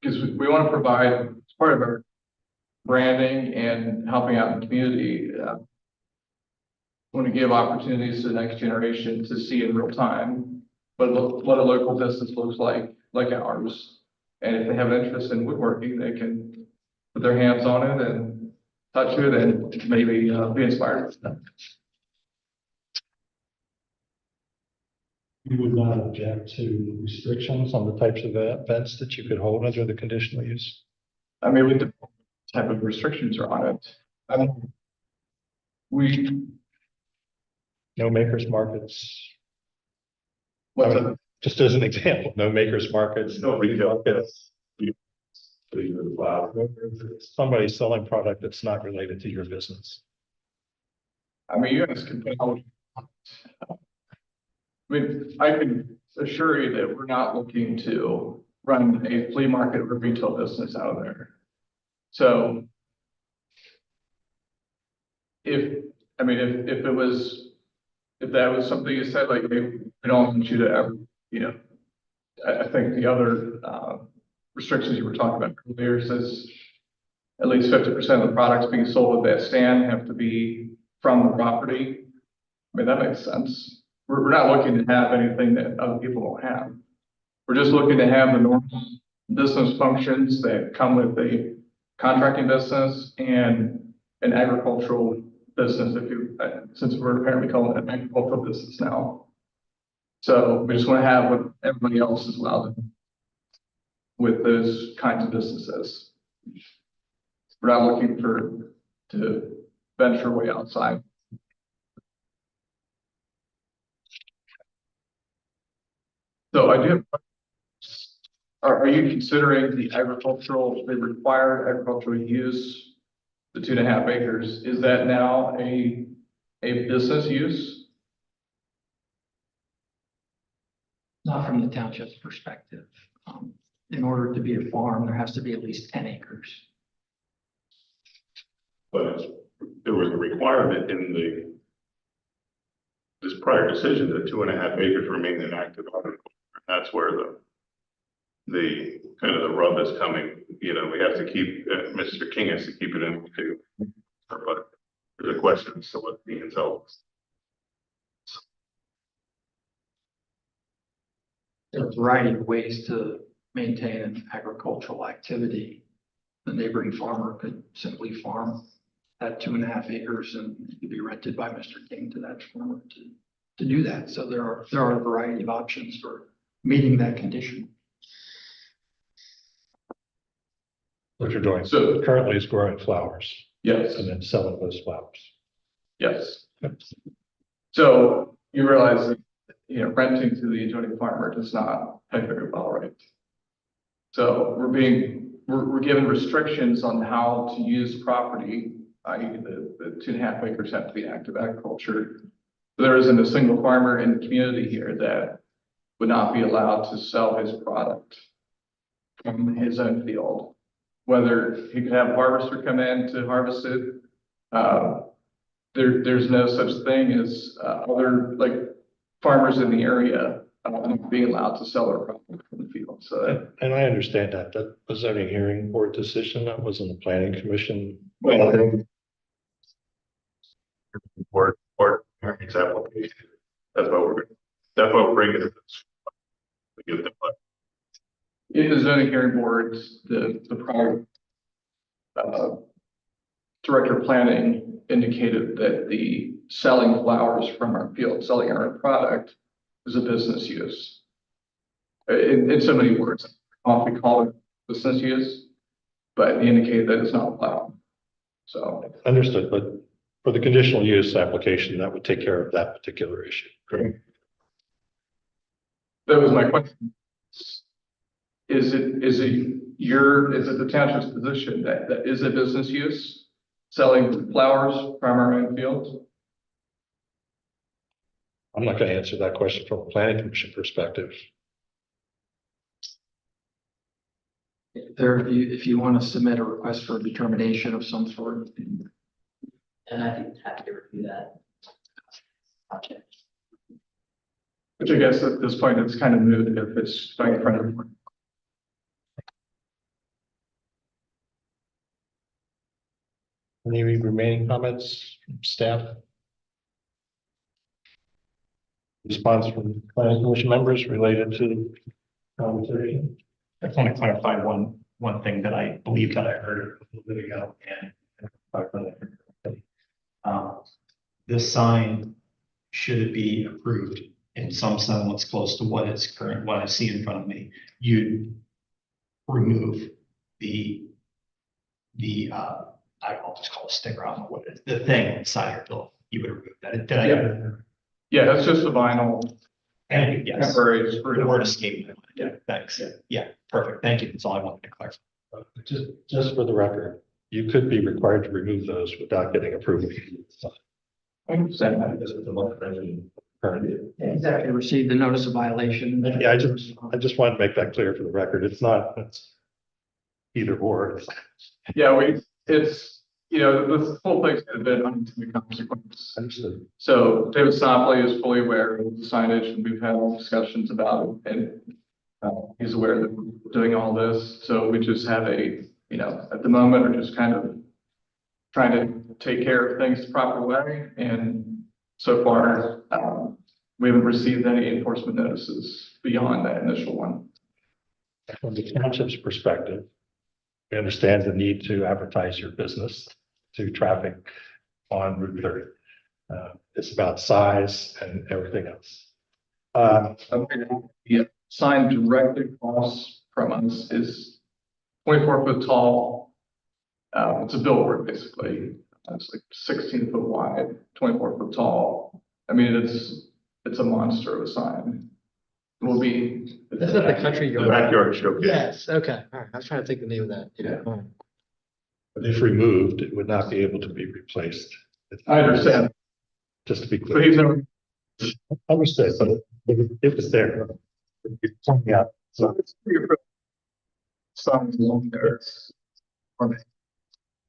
because we want to provide, as part of our branding and helping out in the community, want to give opportunities to the next generation to see in real time what a local business looks like ours. And if they have an interest in woodworking, they can put their hands on it and touch it and maybe be inspired. You would not object to restrictions on the types of events that you could hold under the conditional use? I mean, with the type of restrictions are on it. No makers markets, What's I mean, just as an example, no makers markets. No retail. markets. Somebody selling product that's not related to your business. I mean, you guys can put out. I mean, I can assure you that we're not looking to run a flea market or retail business out of there. So if that was something you said, like, hey, we don't want you to ever, I think the other restrictions you were talking about earlier says at least 50% of the products being sold at that stand have to be from the property. I mean, that makes sense. we're not looking to have anything that other people don't have. We're just looking to have the normal business functions that come with a contracting business and an agricultural business, if you, since we're apparently calling it an agricultural business now. So we just want to have what everybody else is allowed with those kinds of businesses. We're not looking to venture way outside. So I do have, are you considering the required agricultural use, the 2.5 acres, is that now a business use? Not from the township's perspective. In order to be a farm, there has to be at least 10 acres. But there was a requirement in this prior decision that 2.5 acres remain in active agriculture. That's where the kind of the rub is coming. You know, we have to keep, Mr. King has to keep it in too. But the question is, so what the entails. There are a variety of ways to maintain an agricultural activity. The neighboring farmer could simply farm that 2.5 acres and it could be rented by Mr. King to that farmer to do that. So there are a variety of options for meeting that condition. What you're doing So currently is growing flowers yes, and then selling those flowers. yes. So you realize that, you know, renting to the adjoining farmer does not pay very well, right? So we're given restrictions on how to use property, i.e. the 2.5 acres have to be active agriculture. There isn't a single farmer in the community here that would not be allowed to sell his product from his own field. Whether he could have a harvester come in to harvest it, there's no such thing as other like farmers in the area being allowed to sell their product from the field. So, And I understand that was only a hearing board decision. That wasn't a planning commission. well, Or its application. That's what we're bringing it. To give them, in the zoning hearing boards, the prior director of planning indicated that the selling flowers from our field, selling our product, is a business use. In so many words, often call it business use, but he indicated that it's not allowed. So Understood, but for the conditional use application, that would take care of that particular issue. correct. That was my question. Is it the township's position that is a business use, selling flowers from our own fields? I'm not going to answer that question from a planning commission perspective. If you want to submit a request for a determination of some sort. And I think have to review that. Project. Which I guess at this point, it's kind of moot if it's right in front of everyone. Any remaining comments from staff? Response from planning commission members related to conversation? I just want to clarify one thing that I believe that I heard a little bit ago and this sign, should it be approved in some semblance close to what I see in front of me, you'd remove I'll just call it a sticker, I don't know what it is, the thing inside your bill, you would remove that. Did I? Yeah, that's just a vinyl Thank you, yes. temporary The screw. word escaped me. Yeah, thanks. Yeah, perfect. Thank you. That's all I wanted to clarify. Just for the record, you could be required to remove those without getting approval. I understand that. This is the most current. Exactly. Received the notice of violation. Yeah, I just wanted to make that clear for the record. It's either or. Yeah, it's, you know, the whole thing's a bit unintended consequence. Understood. So David Sopley is fully aware of the signage and we've had discussions about it and he's aware that we're doing all this. So we just have at the moment, we're just kind of trying to take care of things the proper way. And so far, We haven't received any enforcement notices beyond that initial one. From the township's perspective, we understand the need to advertise your business to traffic on Route 30. It's about size and everything else. The sign directly across from us is 24 foot tall. It's a billboard, basically. It's like 16 foot wide, 24 foot tall. I mean, it's a monster of a sign. It will be. That's not the country The yard. backyard showcase. Yes, okay, all right, I was trying to think the name of that. Yeah. All right. But if removed, it would not be able to be replaced. I understand. Just to be So clear. he's never. Understood, but it was there. It's pointing out, so Signs along there.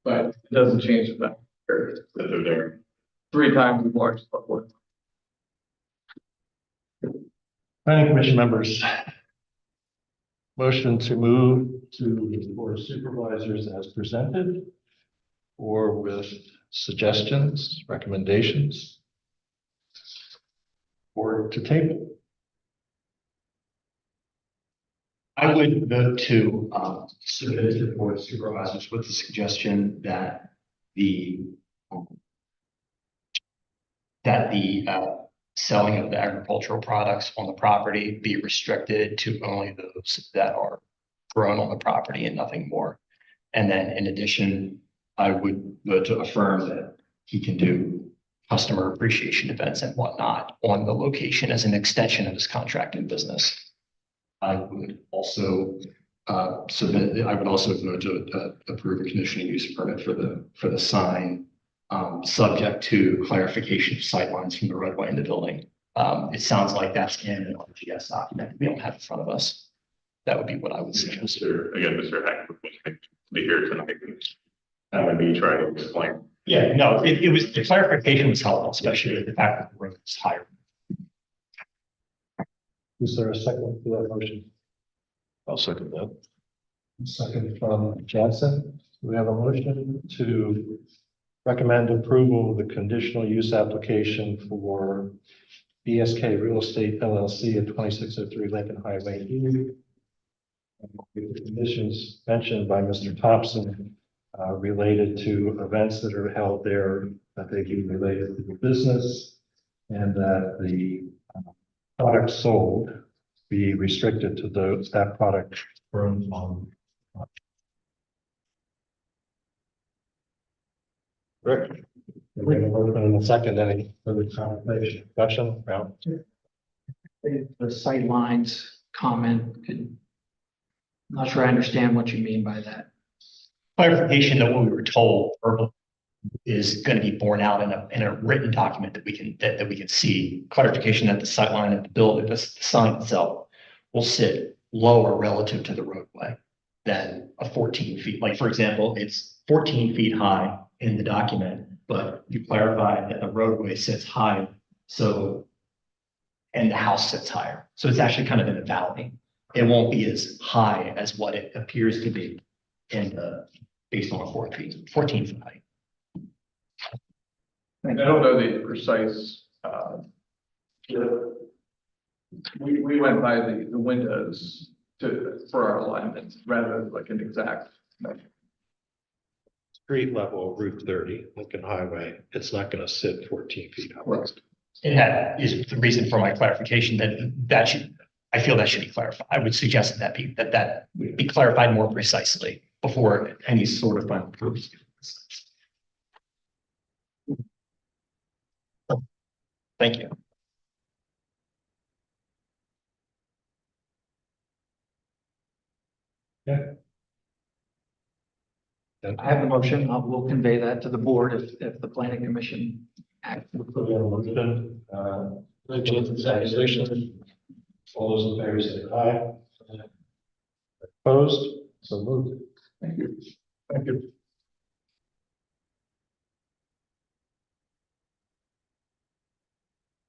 But it doesn't change the fact that they're there 3 times as large as before. planning commission members. Motion to move to the board of supervisors as presented or with suggestions, recommendations, or to table. I would vote to submit it to the board of supervisors with the suggestion that the selling of the agricultural products on the property be restricted to only those that are grown on the property and nothing more. And then in addition, I would vote to affirm that he can do customer appreciation events and whatnot on the location as an extension of his contracting business. I would also vote to approve a conditional use permit for the sign, subject to clarification of sightlines from the roadway in the building. It sounds like that's in an RGS document we don't have in front of us. That would be what I would suggest. Mr. Heck, be here tonight. That would be trying to explain. Yeah, no, it was, the clarification was helpful, especially the fact that the road is higher. Is there a second to that motion? I'll second that. Second from Jansen. We have a motion to recommend approval of the conditional use application for BSK Real Estate LLC at 2603 Lincoln Highway E. With the conditions mentioned by Mr. Thompson related to events that are held there, that they be related to the business, and that the product sold be restricted to that product grown on. Rick, we have a motion in a second. Any further conversation, discussion? Round. The sight lines comment, I'm not sure I understand what you mean by that. Clarification that what we were told verbally is going to be borne out in a written document that we can see. Clarification that the sightline of the building, the sign itself will sit lower relative to the roadway than a 14 feet. Like, for example, it's 14 feet high in the document, but you clarify that the roadway sits high, and the house sits higher. So it's actually kind of in a valley. It won't be as high as what it appears to be based on a 14 foot height. I don't know the precise, we went by the windows for our alignment rather than like an exact measure. Street level, Route 30, Lincoln Highway, it's not going to sit 14 feet up. Right. And that is the reason for my clarification I feel that should be clarified. I would suggest that be clarified more precisely before any sort of final approval. Thank you. I have the motion. We'll convey that to the board if the planning commission acts. Motion, all those in favor say aye. Opposed? So moved. Thank you. Thank you.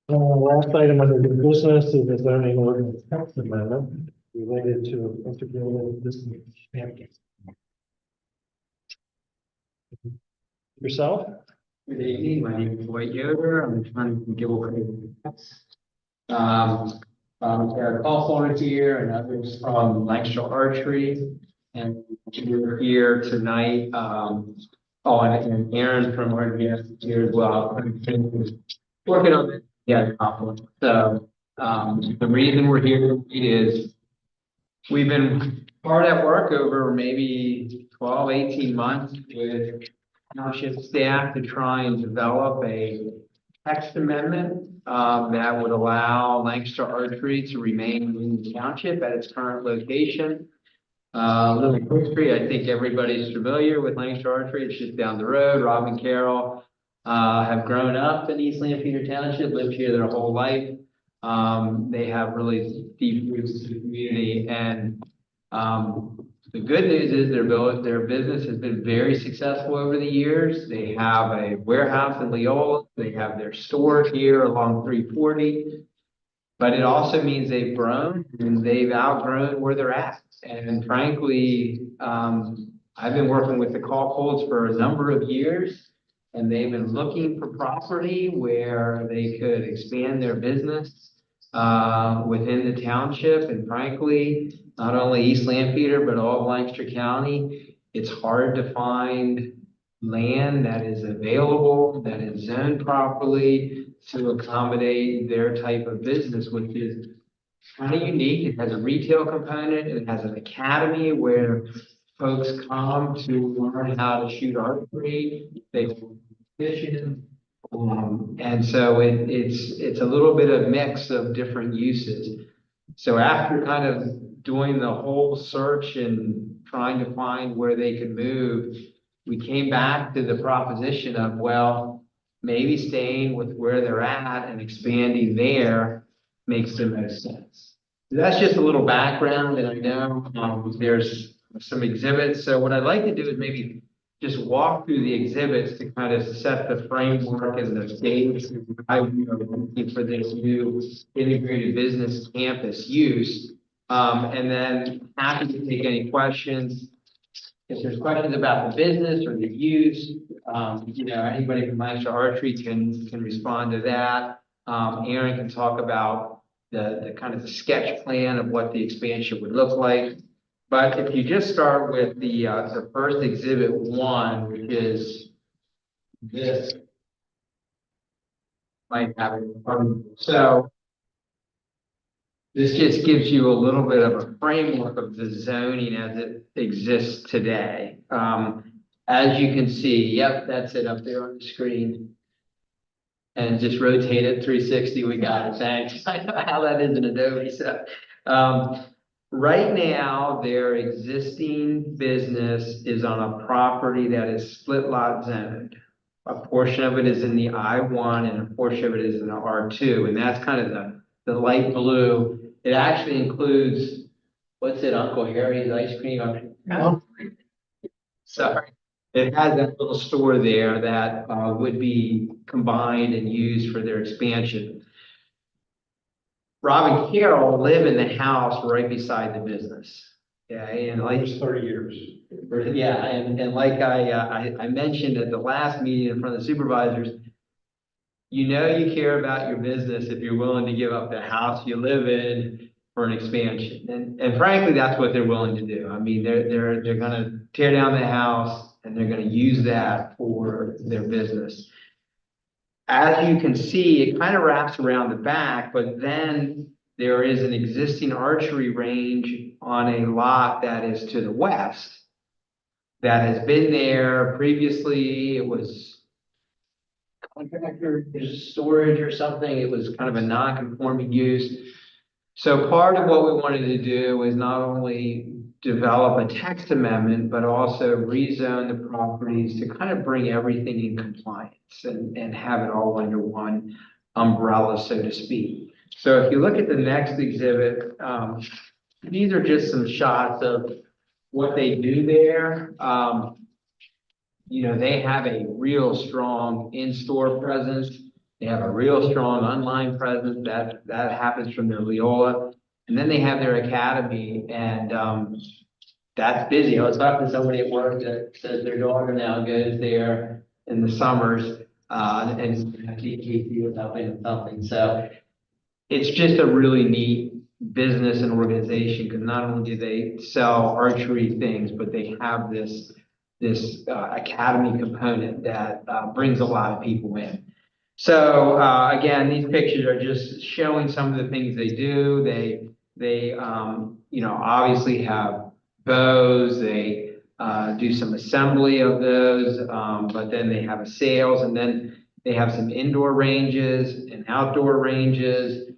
Last item under the business is the zoning ordinance text amendment related to integrated business champion. Yourself? Good evening, my name is Dwight Yoder. I'm trying to give over. Eric Hawthorne is here and others from Lancaster Archery. And we're here tonight, and Aaron from RGS is here as well. Working on it. Yeah. So, the reason we're here is we've been hard at work over maybe 12, 18 months with township staff to try and develop a text amendment that would allow Lancaster Archery to remain in the township at its current location. Little history, I think everybody's familiar with Lancaster Archery. It's just down the road. Rob and Carol have grown up in East Lampeter Township, lived here their whole life. They have really deep roots to the community, and the good news is their business has been very successful over the years. They have a warehouse in Leola. They have their store here along 340. But it also means they've grown and they've outgrown where they're at. And frankly, I've been working with the Caulfields for a number of years, and they've been looking for property where they could expand their business within the township. And frankly, not only East Lampeter, but all of Lancaster County, it's hard to find land that is available, that is zoned properly to accommodate their type of business, which is kind of unique. It has a retail component. It has an academy where folks come to learn how to shoot archery. They fishing. And so it's a little bit of mix of different uses. So after kind of doing the whole search and trying to find where they could move, we came back to the proposition of, well, maybe staying with where they're at and expanding there makes the most sense. That's just a little background, and I know there's some exhibits. So what I'd like to do is maybe just walk through the exhibits to kind of set the framework and the stage why we are looking for this new integrated business campus use. And then happy to take any questions. If there's questions about the business or the use, anybody from Lancaster Archery can respond to that. Aaron can talk about the kind of the sketch plan of what the expansion would look like. But if you just start with the first exhibit 1, which is this, might have it. So this just gives you a little bit of a framework of the zoning as it exists today. As you can see, yep, that's it up there on the screen. And just rotate it 360, we got it, thanks. I know how that is in Adobe. So right now, their existing business is on a property that is split lot zoned. A portion of it is in the I-1 and a portion of it is in the R2. And that's kind of the light blue. It actually includes, what's it, Uncle Harry's ice cream? Oh. Sorry. It has that little store there that would be combined and used for their expansion. Rob and Carol live in the house right beside the business. Okay, and like 30 years. Yeah, and like I mentioned at the last meeting in front of the supervisors, you care about your business if you're willing to give up the house you live in for an expansion. And frankly, that's what they're willing to do. I mean, they're going to tear down the house and they're going to use that for their business. As you can see, it kind of wraps around the back, but then there is an existing archery range on a lot that is to the west that has been there previously. It was contractor storage or something. It was kind of a non-conforming use. So part of what we wanted to do is not only develop a text amendment, but also rezone the properties to kind of bring everything in compliance and have it all under one umbrella, so to speak. So if you look at the next exhibit, these are just some shots of what they do there. They have a real strong in-store presence. They have a real strong online presence that happens from their Leola. And then they have their academy, and that's busy. I was talking to somebody at work that says their daughter now goes there in the summers, and DKT was helping them something. So it's just a really neat business and organization, because not only do they sell archery things, but they have this academy component that brings a lot of people in. So again, these pictures are just showing some of the things they do. They obviously have bows. They do some assembly of those, but then they have a sales, and then they have some indoor ranges and outdoor ranges.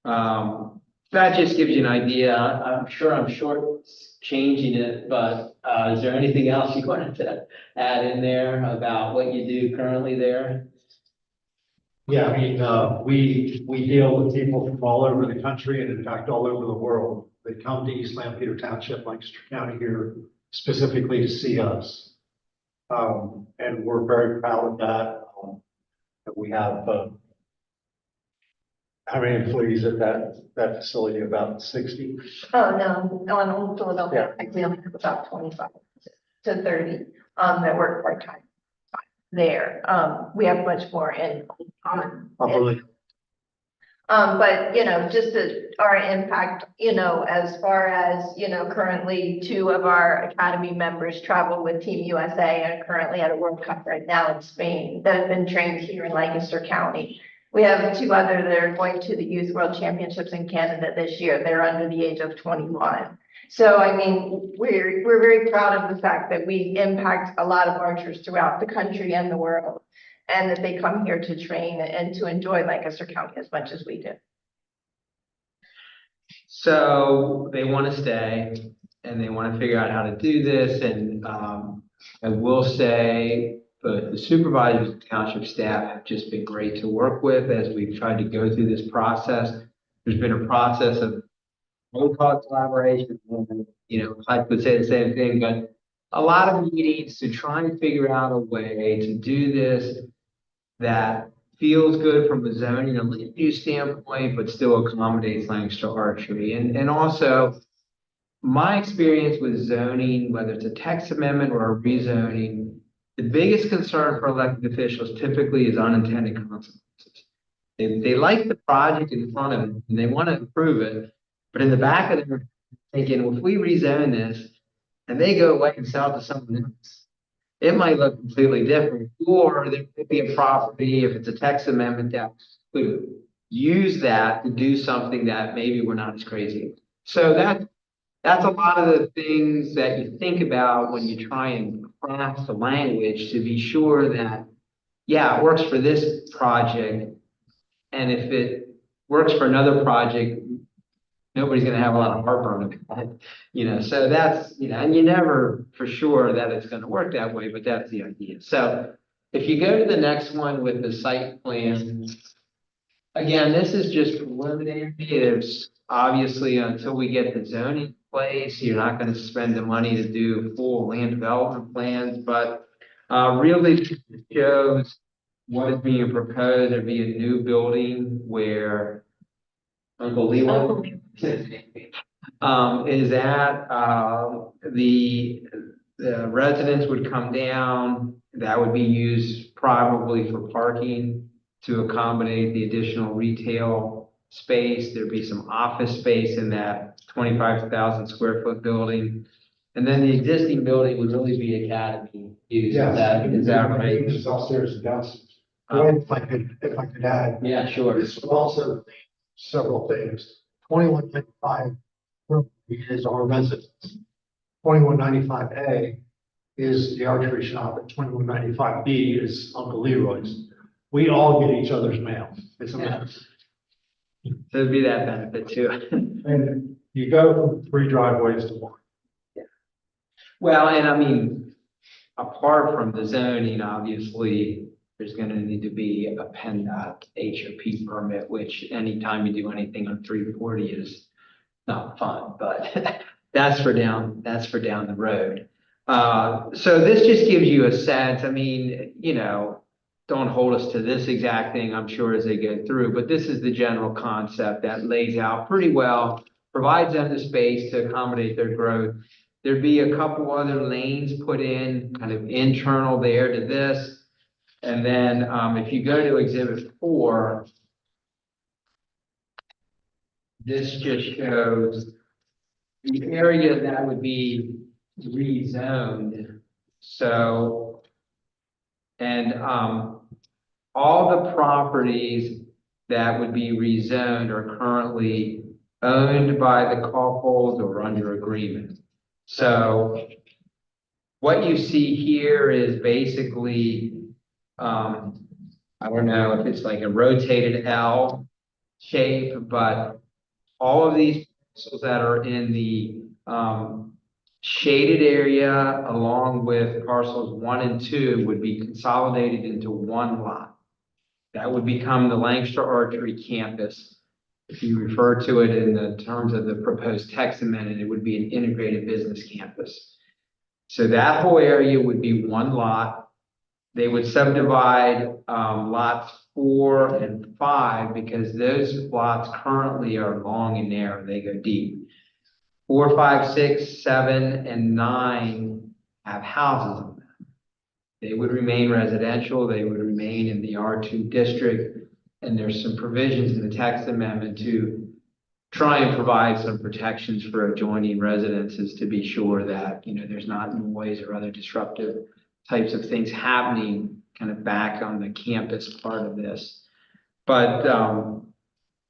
That just gives you an idea. I'm sure I'm short changing it, but is there anything else you wanted to add in there about what you do currently there? Yeah, I mean, we deal with people from all over the country and in fact, all over the world. They come to East Lampeter Township, Lancaster County here specifically to see us. And we're very proud of that. That we have, how many employees at that facility? About 60? Oh, no, on Old Philadelphia, I think we only have about 25 to 30, that work part-time there. We have much more but, just our impact, as far as, currently 2 of our Academy members travel with Team USA and currently at a World Cup right now in Spain that have been trained here in Lancaster County. We have 2 other that are going to the Youth World Championships in Canada this year. They're under the age of 21. So, I mean, we're very proud of the fact that we impact a lot of archers throughout the country and the world, and that they come here to train and to enjoy Lancaster County as much as we do. So they want to stay and they want to figure out how to do this. And I will say, but the supervisors and township staff have just been great to work with as we've tried to go through this process. There's been a process of roll call collaboration. I would say the same thing, but a lot of meetings to try and figure out a way to do this that feels good from a zoning and land use standpoint, but still accommodates Lancaster archery. And also, my experience with zoning, whether it's a text amendment or a rezoning, the biggest concern for elected officials typically is unintended consequences. They like the project in front of them and they want to improve it, but in the back of them thinking, well, if we rezone this and they go away and sell it to someone else, it might look completely different. Or there could be a property, if it's a text amendment, that could use that to do something that maybe we're not as crazy. So that's a lot of the things that you think about when you try and craft the language to be sure that, yeah, it works for this project. And if it works for another project, nobody's going to have a lot of heartburn about it, so that's, and you never for sure that it's going to work that way, but that's the idea. So if you go to the next one with the site plan, again, this is just preliminary. There's obviously, until we get the zoning in place, you're not going to spend the money to do full land development plans, but really shows what is being proposed. There'd be a new building where Uncle Leroy is at. The residents would come down. That would be used probably for parking to accommodate the additional retail space. There'd be some office space in that 25,000 square foot building. And then the existing building would really be academy use. Yeah. Is that right? It's upstairs and downstairs. If I could add. Yeah, sure. This would also several things. 2195 is our residence. 2195A is the archery shop, and 2195B is Uncle Leroy's. We all get each other's mail. It's a mess. So it'd be that benefit too. And you go from 3 driveways to 1. Yeah. Well, and I mean, apart from the zoning, obviously, there's going to need to be a PennDOT HOP permit, which anytime you do anything on 340 is not fun, but that's for down the road. So this just gives you a sense. I mean, don't hold us to this exact thing, I'm sure, as they go through, but this is the general concept that lays out pretty well, provides them the space to accommodate their growth. There'd be a couple other lanes put in kind of internal there to this. And then if you go to Exhibit 4, this just shows the area that would be rezoned. So, and, all the properties that would be rezoned are currently owned by the Kaufholz or under agreement. So what you see here is basically, I don't know if it's like a rotated L shape, but all of these parcels that are in the shaded area along with parcels 1 and 2 would be consolidated into one lot. That would become the Lancaster Archery Campus. If you refer to it in the terms of the proposed text amendment, it would be an integrated business campus. So that whole area would be one lot. They would subdivide lots 4 and 5 because those lots currently are long and narrow. They go deep. 4, 5, 6, 7, and 9 have houses on them. They would remain residential. They would remain in the R2 district. And there's some provisions in the text amendment to try and provide some protections for adjoining residences to be sure that, you know, there's not noise or other disruptive types of things happening kind of back on the campus part of this. But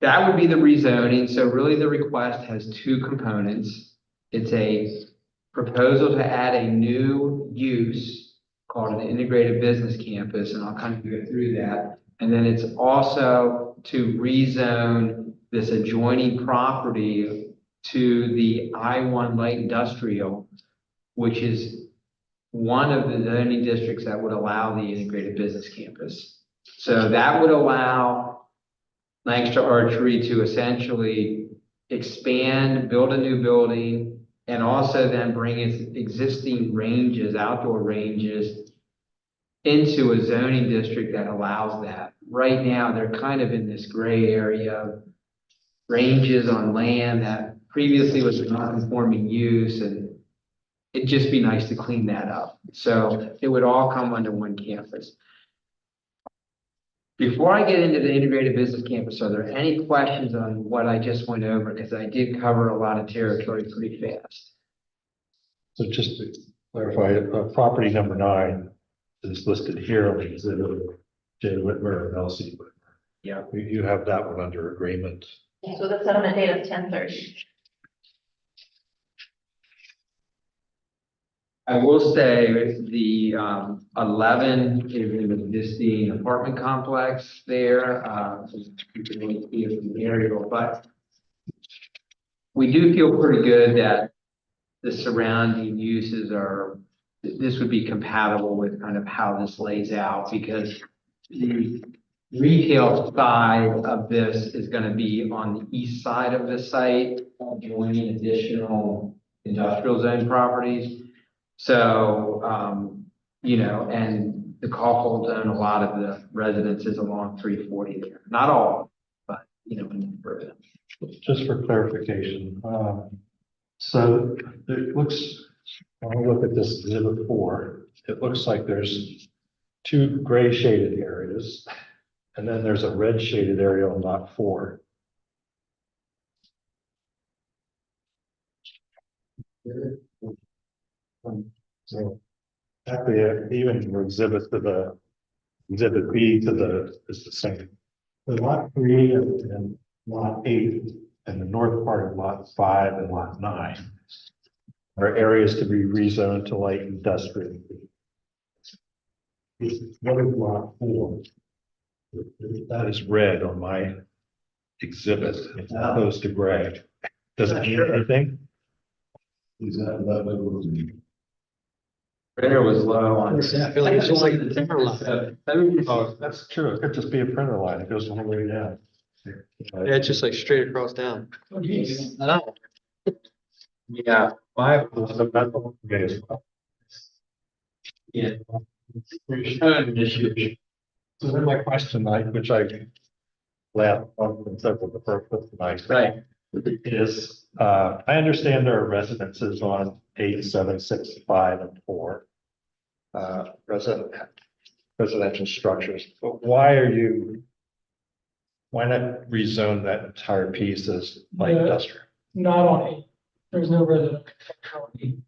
that would be the rezoning. So really the request has 2 components. It's a proposal to add a new use called an integrated business campus, and I'll kind of go through that. And then it's also to rezone this adjoining property to the I-1 light industrial, which is one of the zoning districts that would allow the integrated business campus. So that would allow Lancaster Archery to essentially expand, build a new building, and also then bring its existing ranges, outdoor ranges, into a zoning district that allows that. Right now, they're kind of in this gray area of ranges on land that previously was a non-conforming use, and it'd just be nice to clean that up. So it would all come under one campus. Before I get into the integrated business campus, are there any questions on what I just went over? Because I did cover a lot of territory pretty fast. So just to clarify, property number 9 is listed here on the exhibit of J. Whitmer and Elsie Whitmer. Yeah. You have that one under agreement. So the settlement date of 10/30. I will say the 11 is an existing apartment complex there. You can really see it from the aerial, but we do feel pretty good that the surrounding uses are, this would be compatible with kind of how this lays out, because the retail side of this is going to be on the east side of the site, joining additional industrial zone properties. So, you know, and the Kaufholz own a lot of the residences along 340 there. Not all, but, you know, a number of them. Just for clarification, so it looks, when I look at this exhibit 4, it looks like there's 2 gray shaded areas, and then there's a red shaded area on lot 4. So actually, even your exhibit to the exhibit B to the is the same. The lot 3 and lot 8 and the north part of lot 5 and lot 9 are areas to be rezoned to light industrial. What is lot 4? That is red on my exhibit, it's opposed to gray. Does it mean anything? Is that level? Printer was low on. I feel like it's just like the timber line. Oh, that's true. It could just be a printer line. It goes all the way down. Yeah, it's just like straight across down. I know. Yeah. Five was a metal gray as well. Yeah. Issue. So then my question, which I laughed on and said with the purpose tonight. Right. Is, I understand there are residences on 8, 7, 6, 5, and 4. Residential structures, but why are you Why not rezone that entire piece as light Yeah. industrial? Not on E. There's no residential on E.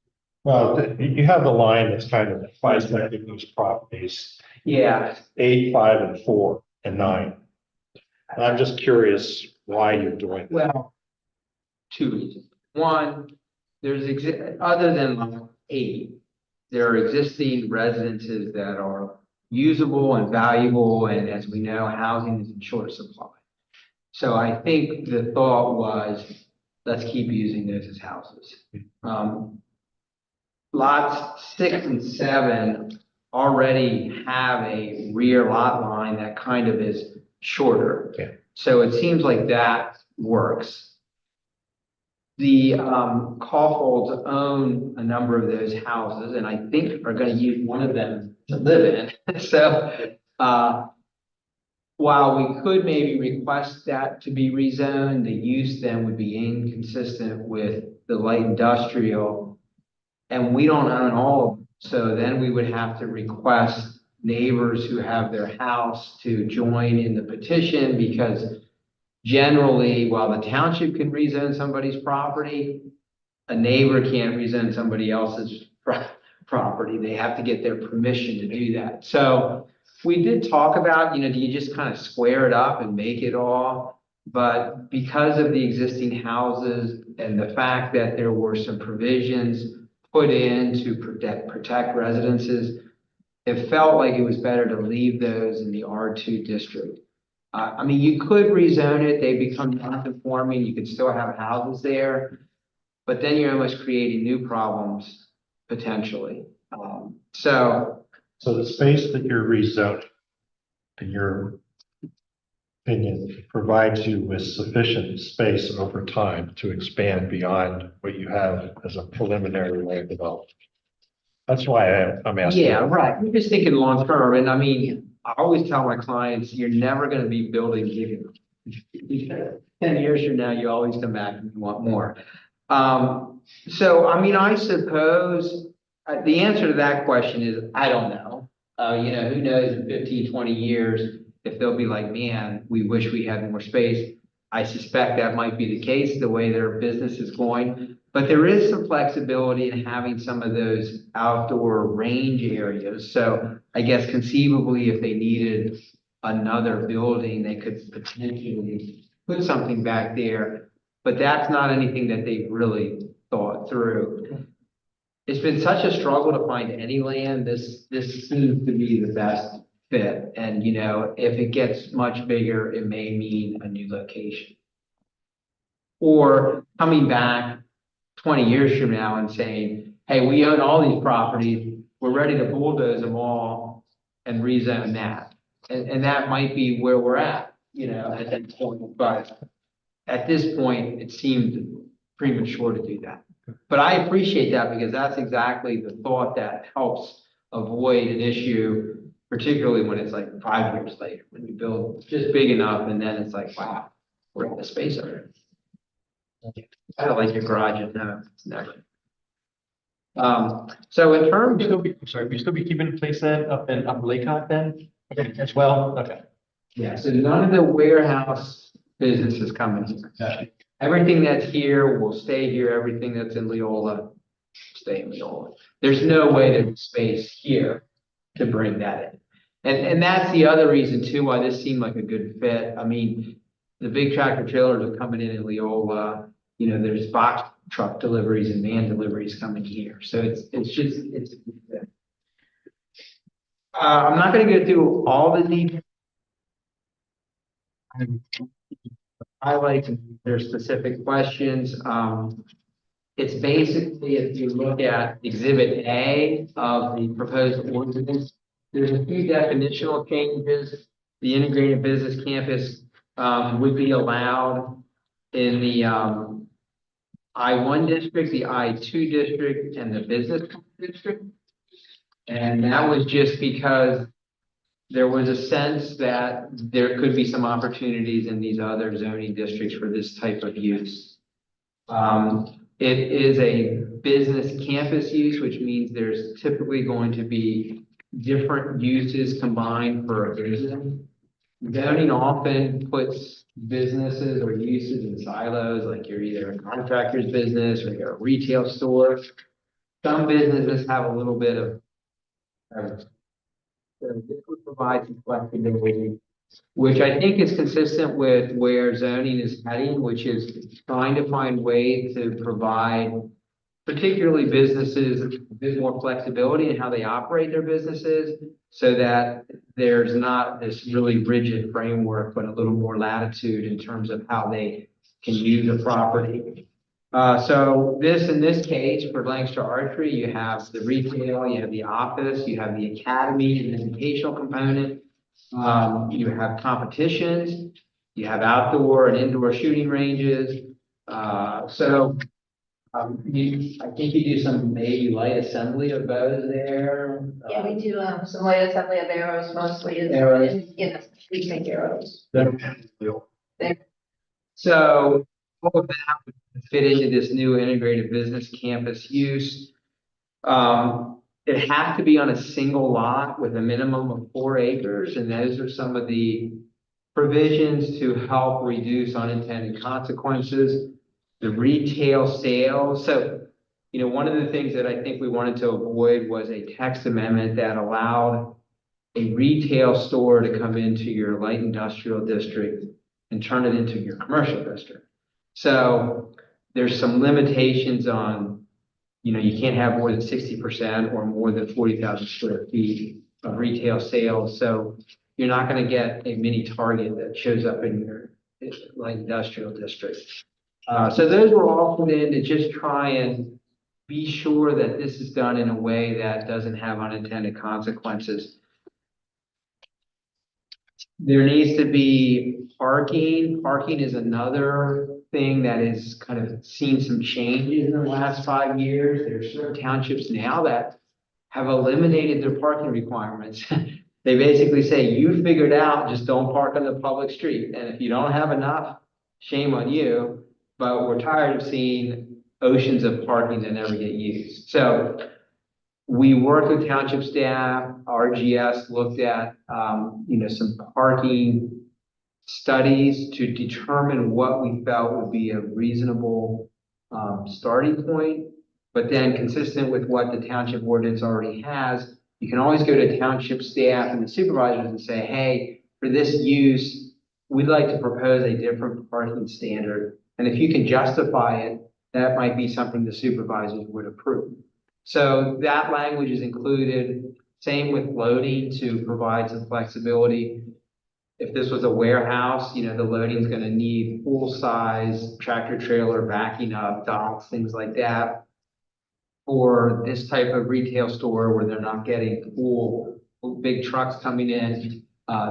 Well, you have the line that's kind of bisecting those properties, Yeah, 8, 5, and 4, and 9. And I'm just curious why you're doing that. well, two reasons. One, other than lot 8, there are existing residences that are usable and valuable, and as we know, housing is in short supply. So I think the thought was, let's keep using those as houses. Lots 6 and 7 already have a rear lot line that kind of is shorter. Yeah. So it seems like that works. The Kaufholds own a number of those houses, and I think are gonna use one of them to live in. So, while we could maybe request that to be rezoned, the use then would be inconsistent with the light industrial. And we don't own all of them, so then we would have to request neighbors who have their house to join in the petition, because generally, while the township can rezone somebody's property, a neighbor can't rezone somebody else's property. They have to get their permission to do that. So we did talk about, do you just kind of square it up and make it all? But because of the existing houses and the fact that there were some provisions put in to protect residences, it felt like it was better to leave those in the R2 district. You could rezone it, they become non-conforming, you could still have houses there, but then you're almost creating new problems potentially. So the space that you're rezoning, in your opinion, provides you with sufficient space over time to expand beyond what you have as a preliminary land development. That's why I'm asking. Yeah, right. We're just thinking long term. And I always tell my clients, you're never going to be building given. 10 years from now, you always come back and you want more. I suppose the answer to that question is, I don't know. Who knows in 15, 20 years, if they'll be like, man, we wish we had more space. I suspect that might be the case, the way their business is going. But there is some flexibility in having some of those outdoor range areas. So I guess conceivably, if they needed another building, they could potentially put something back there. But that's not anything that they've really thought through. It's been such a struggle to find any land. This seems to be the best fit. And, if it gets much bigger, it may mean a new location. Or coming back 20 years from now and saying, hey, we own all these properties, we're ready to bulldoze them all and rezone that. And that might be where we're at, at that point. But at this point, it seemed premature to do that. But I appreciate that, because that's exactly the thought that helps avoid an issue, particularly when it's like 5 years later, when you build just big enough and then it's like, wow, we're in the space already. I don't like your garage at home. It's never. So in terms of, We still be keeping place then up in Laycott then as well? Okay. yeah, so none of the warehouse businesses coming here. Everything that's here will stay here. Everything that's in Leola, stay in Leola. There's no way there's space here to bring that in. And that's the other reason too, why this seemed like a good fit. The big tractor trailers are coming in Leola. There's box truck deliveries and van deliveries coming here. So it's a good fit. I'm not going to go through all the details. Highlights and their specific questions. It's basically, if you look at Exhibit A of the proposed ordinance, there's a few definitional changes. The integrated business campus would be allowed in the I-1 district, the I-2 district, and the business district. And that was just because there was a sense that there could be some opportunities in these other zoning districts for this type of use. It is a business campus use, which means there's typically going to be different uses combined for a business. zoning often puts businesses or uses in silos, like you're either a contractor's business or you're a retail store. Some businesses have a little bit of so this would provide some flexibility, which I think is consistent with where zoning is heading, which is trying to find ways to provide particularly businesses a bit more flexibility in how they operate their businesses, so that there's not this really rigid framework, but a little more latitude in terms of how they can use a property. So in this case, for Lancaster Archery, you have the retail, you have the office, you have the academy, an educational component. You have competitions, you have outdoor and indoor shooting ranges. I think you do some maybe light assembly of those there. Yeah, we do, some light assembly of arrows mostly, Arrows. we make arrows. So all of that would fit into this new integrated business campus use. It has to be on a single lot with a minimum of 4 acres, and those are some of the provisions to help reduce unintended consequences. The retail sales. So, one of the things that I think we wanted to avoid was a text amendment that allowed a retail store to come into your light industrial district and turn it into your commercial district. So there's some limitations on, you can't have more than 60% or more than 40,000 square feet of retail sales. So you're not going to get a mini Target that shows up in your light industrial district. So those were all put in to just try and be sure that this is done in a way that doesn't have unintended consequences. There needs to be parking. Parking is another thing that is kind of seen some changes in the last 5 years. There are certain townships now that have eliminated their parking requirements. They basically say, you figured out, just don't park on the public street. And if you don't have enough, shame on you. But we're tired of seeing oceans of parking that never get used. So we worked with township staff. RGS looked at, some parking studies to determine what we felt would be a reasonable starting point. But then consistent with what the township ordinance already has, you can always go to township staff and the supervisors and say, hey, for this use, we'd like to propose a different parking standard. And if you can justify it, that might be something the supervisors would approve. So that language is included. Same with loading to provide some flexibility. If this was a warehouse, the loading is going to need full-size tractor trailer backing up, docks, things like that. Or this type of retail store where they're not getting full big trucks coming in,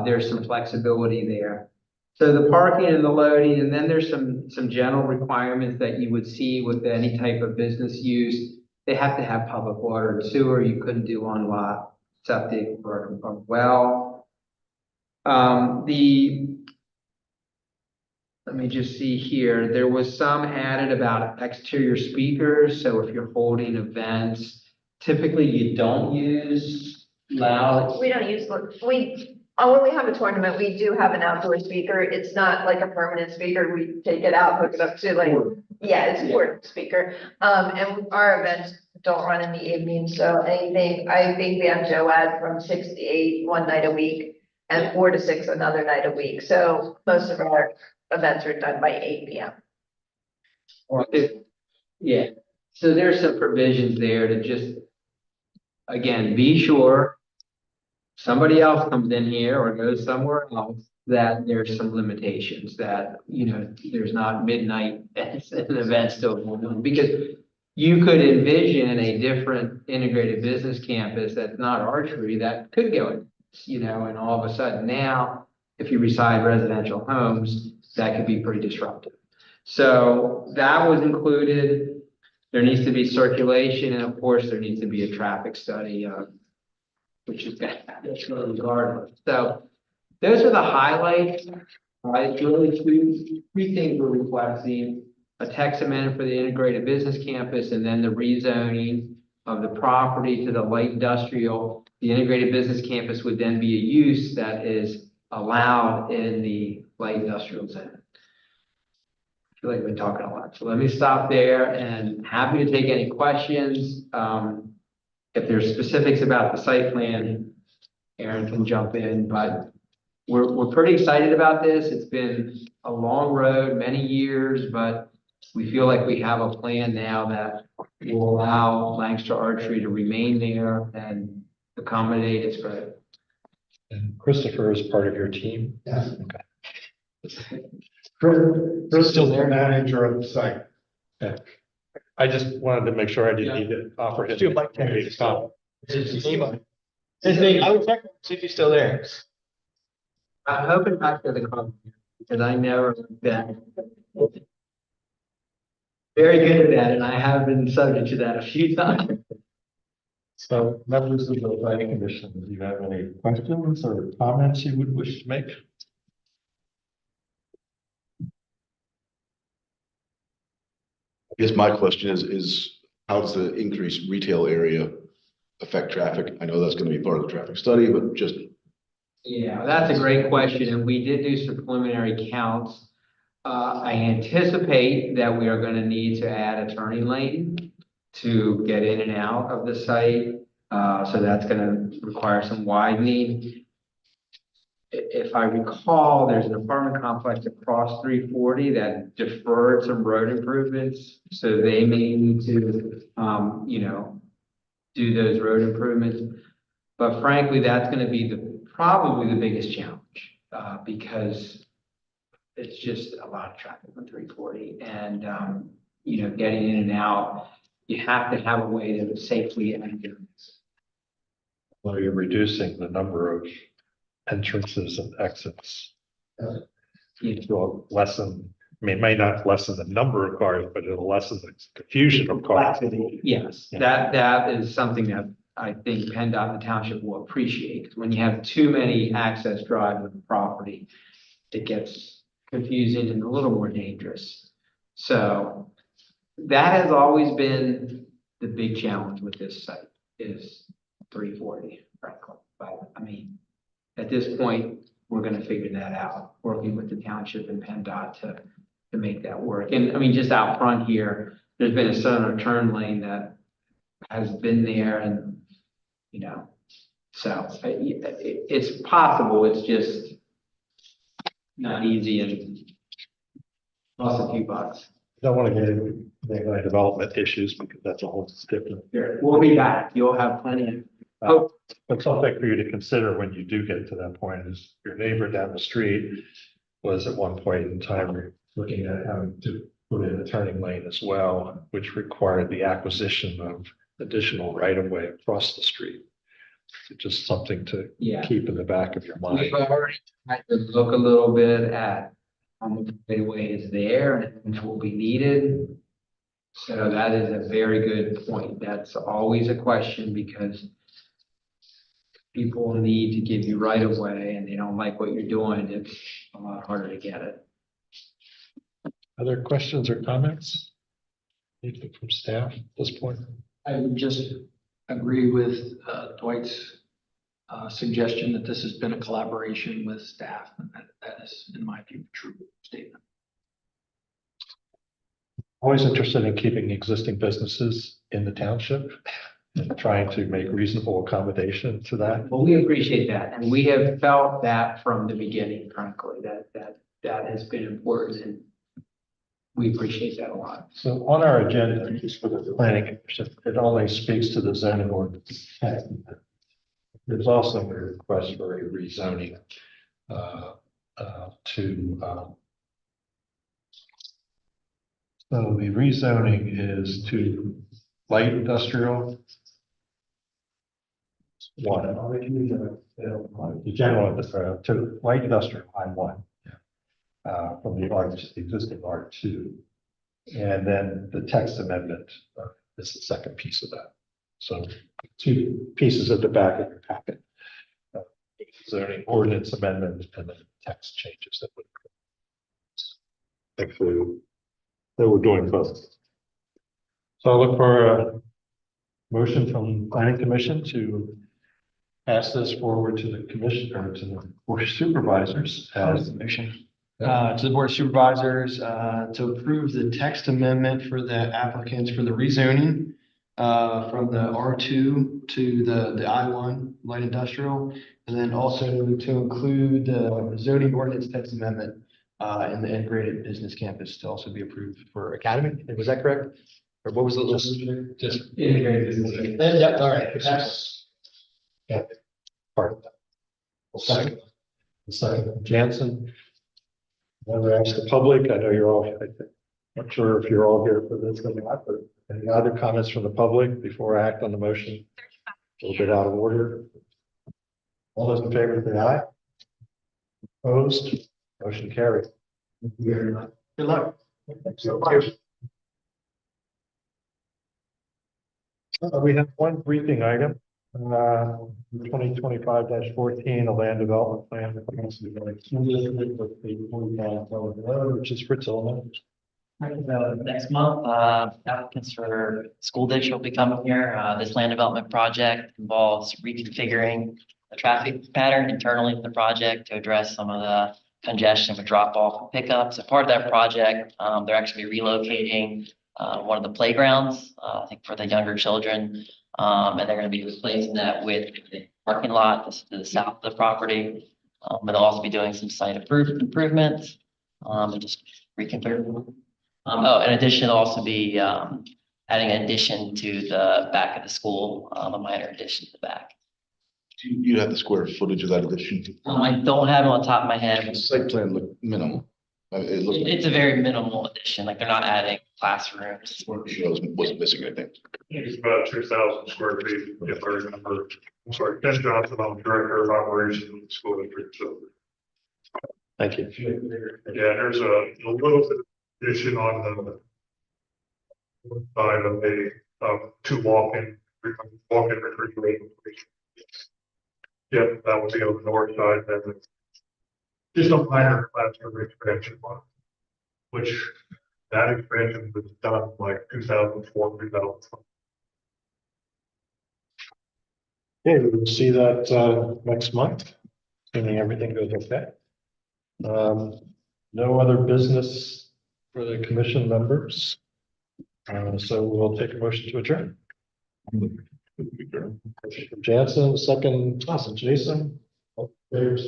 there's some flexibility there. So the parking and the loading, and then there's some general requirements that you would see with any type of business use. They have to have public water and sewer. You couldn't do on-lot septic or well. Let me just see here. There was some added about exterior speakers. So if you're holding events, typically you don't use loud. We don't use, when we have a tournament, we do have an outdoor speaker. It's not like a permanent speaker. We take it out, hook it up to it's a portable speaker. And our events don't run in the evening. So I think we have JOAD from 6 to 8 one night a week and 4 to 6 another night a week. So most of our events are done by 8 p.m. So there's some provisions there to just, again, be sure somebody else comes in here or goes somewhere else that there's some limitations that, there's not midnight events still going on, because you could envision a different integrated business campus that's not archery that could go in, and all of a sudden now, if you reside residential homes, that could be pretty disruptive. So that was included. There needs to be circulation, and of course, there needs to be a traffic study, which is that's really regardless. So those are the highlights. Right, really three things we're requesting: a text amendment for the integrated business campus, and then the rezoning of the property to the light industrial. The integrated business campus would then be a use that is allowed in the light industrial zone. I feel like we've been talking a lot, so let me stop there and happy to take any questions. If there's specifics about the site plan, Aaron can jump in, but we're pretty excited about this. It's been a long road, many years, but we feel like we have a plan now that will allow Lancaster Archery to remain there and accommodate its growth. And Christopher is part of your team? Yeah. Okay. Chris still the manager of the site. I just wanted to make sure I didn't need to offer him. His name, I would check, see if he's still there. I'm hoping back to the comment, because I never been very good at that, and I have been subject to that a few times. So members of the planning commission, do you have any questions or comments you would wish to make? I guess my question is how does the increased retail area affect traffic? I know that's going to be part of the traffic study, but just. Yeah, that's a great question, and we did do some preliminary counts. I anticipate that we are going to need to add a turning lane to get in and out of the site. So that's going to require some widening. If I recall, there's an apartment complex across 340 that deferred some road improvements. So they may need to, do those road improvements. But frankly, that's going to be probably the biggest challenge because it's just a lot of traffic on 340 and, getting in and out, you have to have a way to safely enter. Well, you're reducing the number of entrances and exits. It will lessen, it may not lessen the number of cars, but it'll lessen the confusion of cars. Yes, Yeah. that is something that I think PennDOT and the township will appreciate. 'Cause when you have too many access drives on the property, it gets confusing and a little more dangerous. So that has always been the big challenge with this site is 340, frankly. But I mean, at this point, we're going to figure that out, working with the township and PennDOT to make that work. And I mean, just out front here, there's been a center turn lane that has been there and, so it's possible. It's just not easy and costs a few bucks. Don't want to get into the development issues because that's a whole different. We'll be back. You'll have plenty of. But something for you to consider when you do get to that point is your neighbor down the street was at one point in time looking at having to put in a turning lane as well, which required the acquisition of additional right of way across the street. So just something to keep in the back of your mind. We've already tried to look a little bit at how much right of way is there and which will be needed. So that is a very good point. That's always a question because people need to give you right of way and they don't like what you're doing. It's a lot harder to get it. Other questions or comments? Anything from staff at this point? I would just agree with Dwight's suggestion that this has been a collaboration with staff. And that is, in my view, a true statement. Always interested in keeping existing businesses in the township and trying to make reasonable accommodation to that. Well, we appreciate that. And we have felt that from the beginning, frankly, that has been important and we appreciate that a lot. So on our agenda, just for the planning commission, it only speaks to the zoning ordinance. There's also a request for a rezoning so the rezoning is to light industrial. One, the general, to light industrial, I1. From the existing R2. And then the text amendment is the second piece of that. So two pieces at the back of your packet. Zoning ordinance amendment and then text changes that would actually that we're doing both. So I'll look for a motion from planning commission to pass this forward to the commissioner, to the board of supervisors as Motion. To the Board of Supervisors, to approve the text amendment for the applicants for the rezoning from the R2 to the I1 light industrial, and then also to include the zoning ordinance text amendment in the integrated business campus to also be approved for Academy. Was that correct? Or what was the list? Just integrated business. Yeah, all right. yeah, part of that. Second. Second, Jansen. Never asked the public. I know you're all, I think, not sure if you're all here for this or not, but any other comments from the public before I act on the motion? A little bit out of order. All those in favor, say aye. Opposed, motion carried. Thank you very much. Good luck. Thanks so much. We have one briefing item, 2025-14, a land development plan. Which is for Tillman. Next month, applicants for school district will be coming here. This land development project involves reconfiguring the traffic pattern internally to the project to address some of the congestion with drop off and pickup. So part of that project, they're actually relocating one of the playgrounds, I think for the younger children. And they're gonna be replacing that with the parking lot to the south of the property. But they'll also be doing some site improvements, and just reconfiguring. In addition, they'll also be, adding an addition to the back of the school, a minor addition to the back. You have the square footage of that addition? I don't have it on top of my head. The site plan look minimal. It looks. It's a very minimal addition, like they're not adding classrooms. Wasn't missing anything. It's about 2,000 square feet, if I remember. I'm sorry, Ken Johnson, I'm Director of Operations of the school district, so. Thank you. Yeah, there's a little bit of addition on the side of two walk-in refrigerator. Yep, that would be on the north side, and then just a minor classroom expansion one, which that expansion was done like 2004, 2005. Okay, we will see that next month, assuming everything goes okay. No other business for the commission members. So we'll take a motion to adjourn. Motion from Jansen, second, Jason.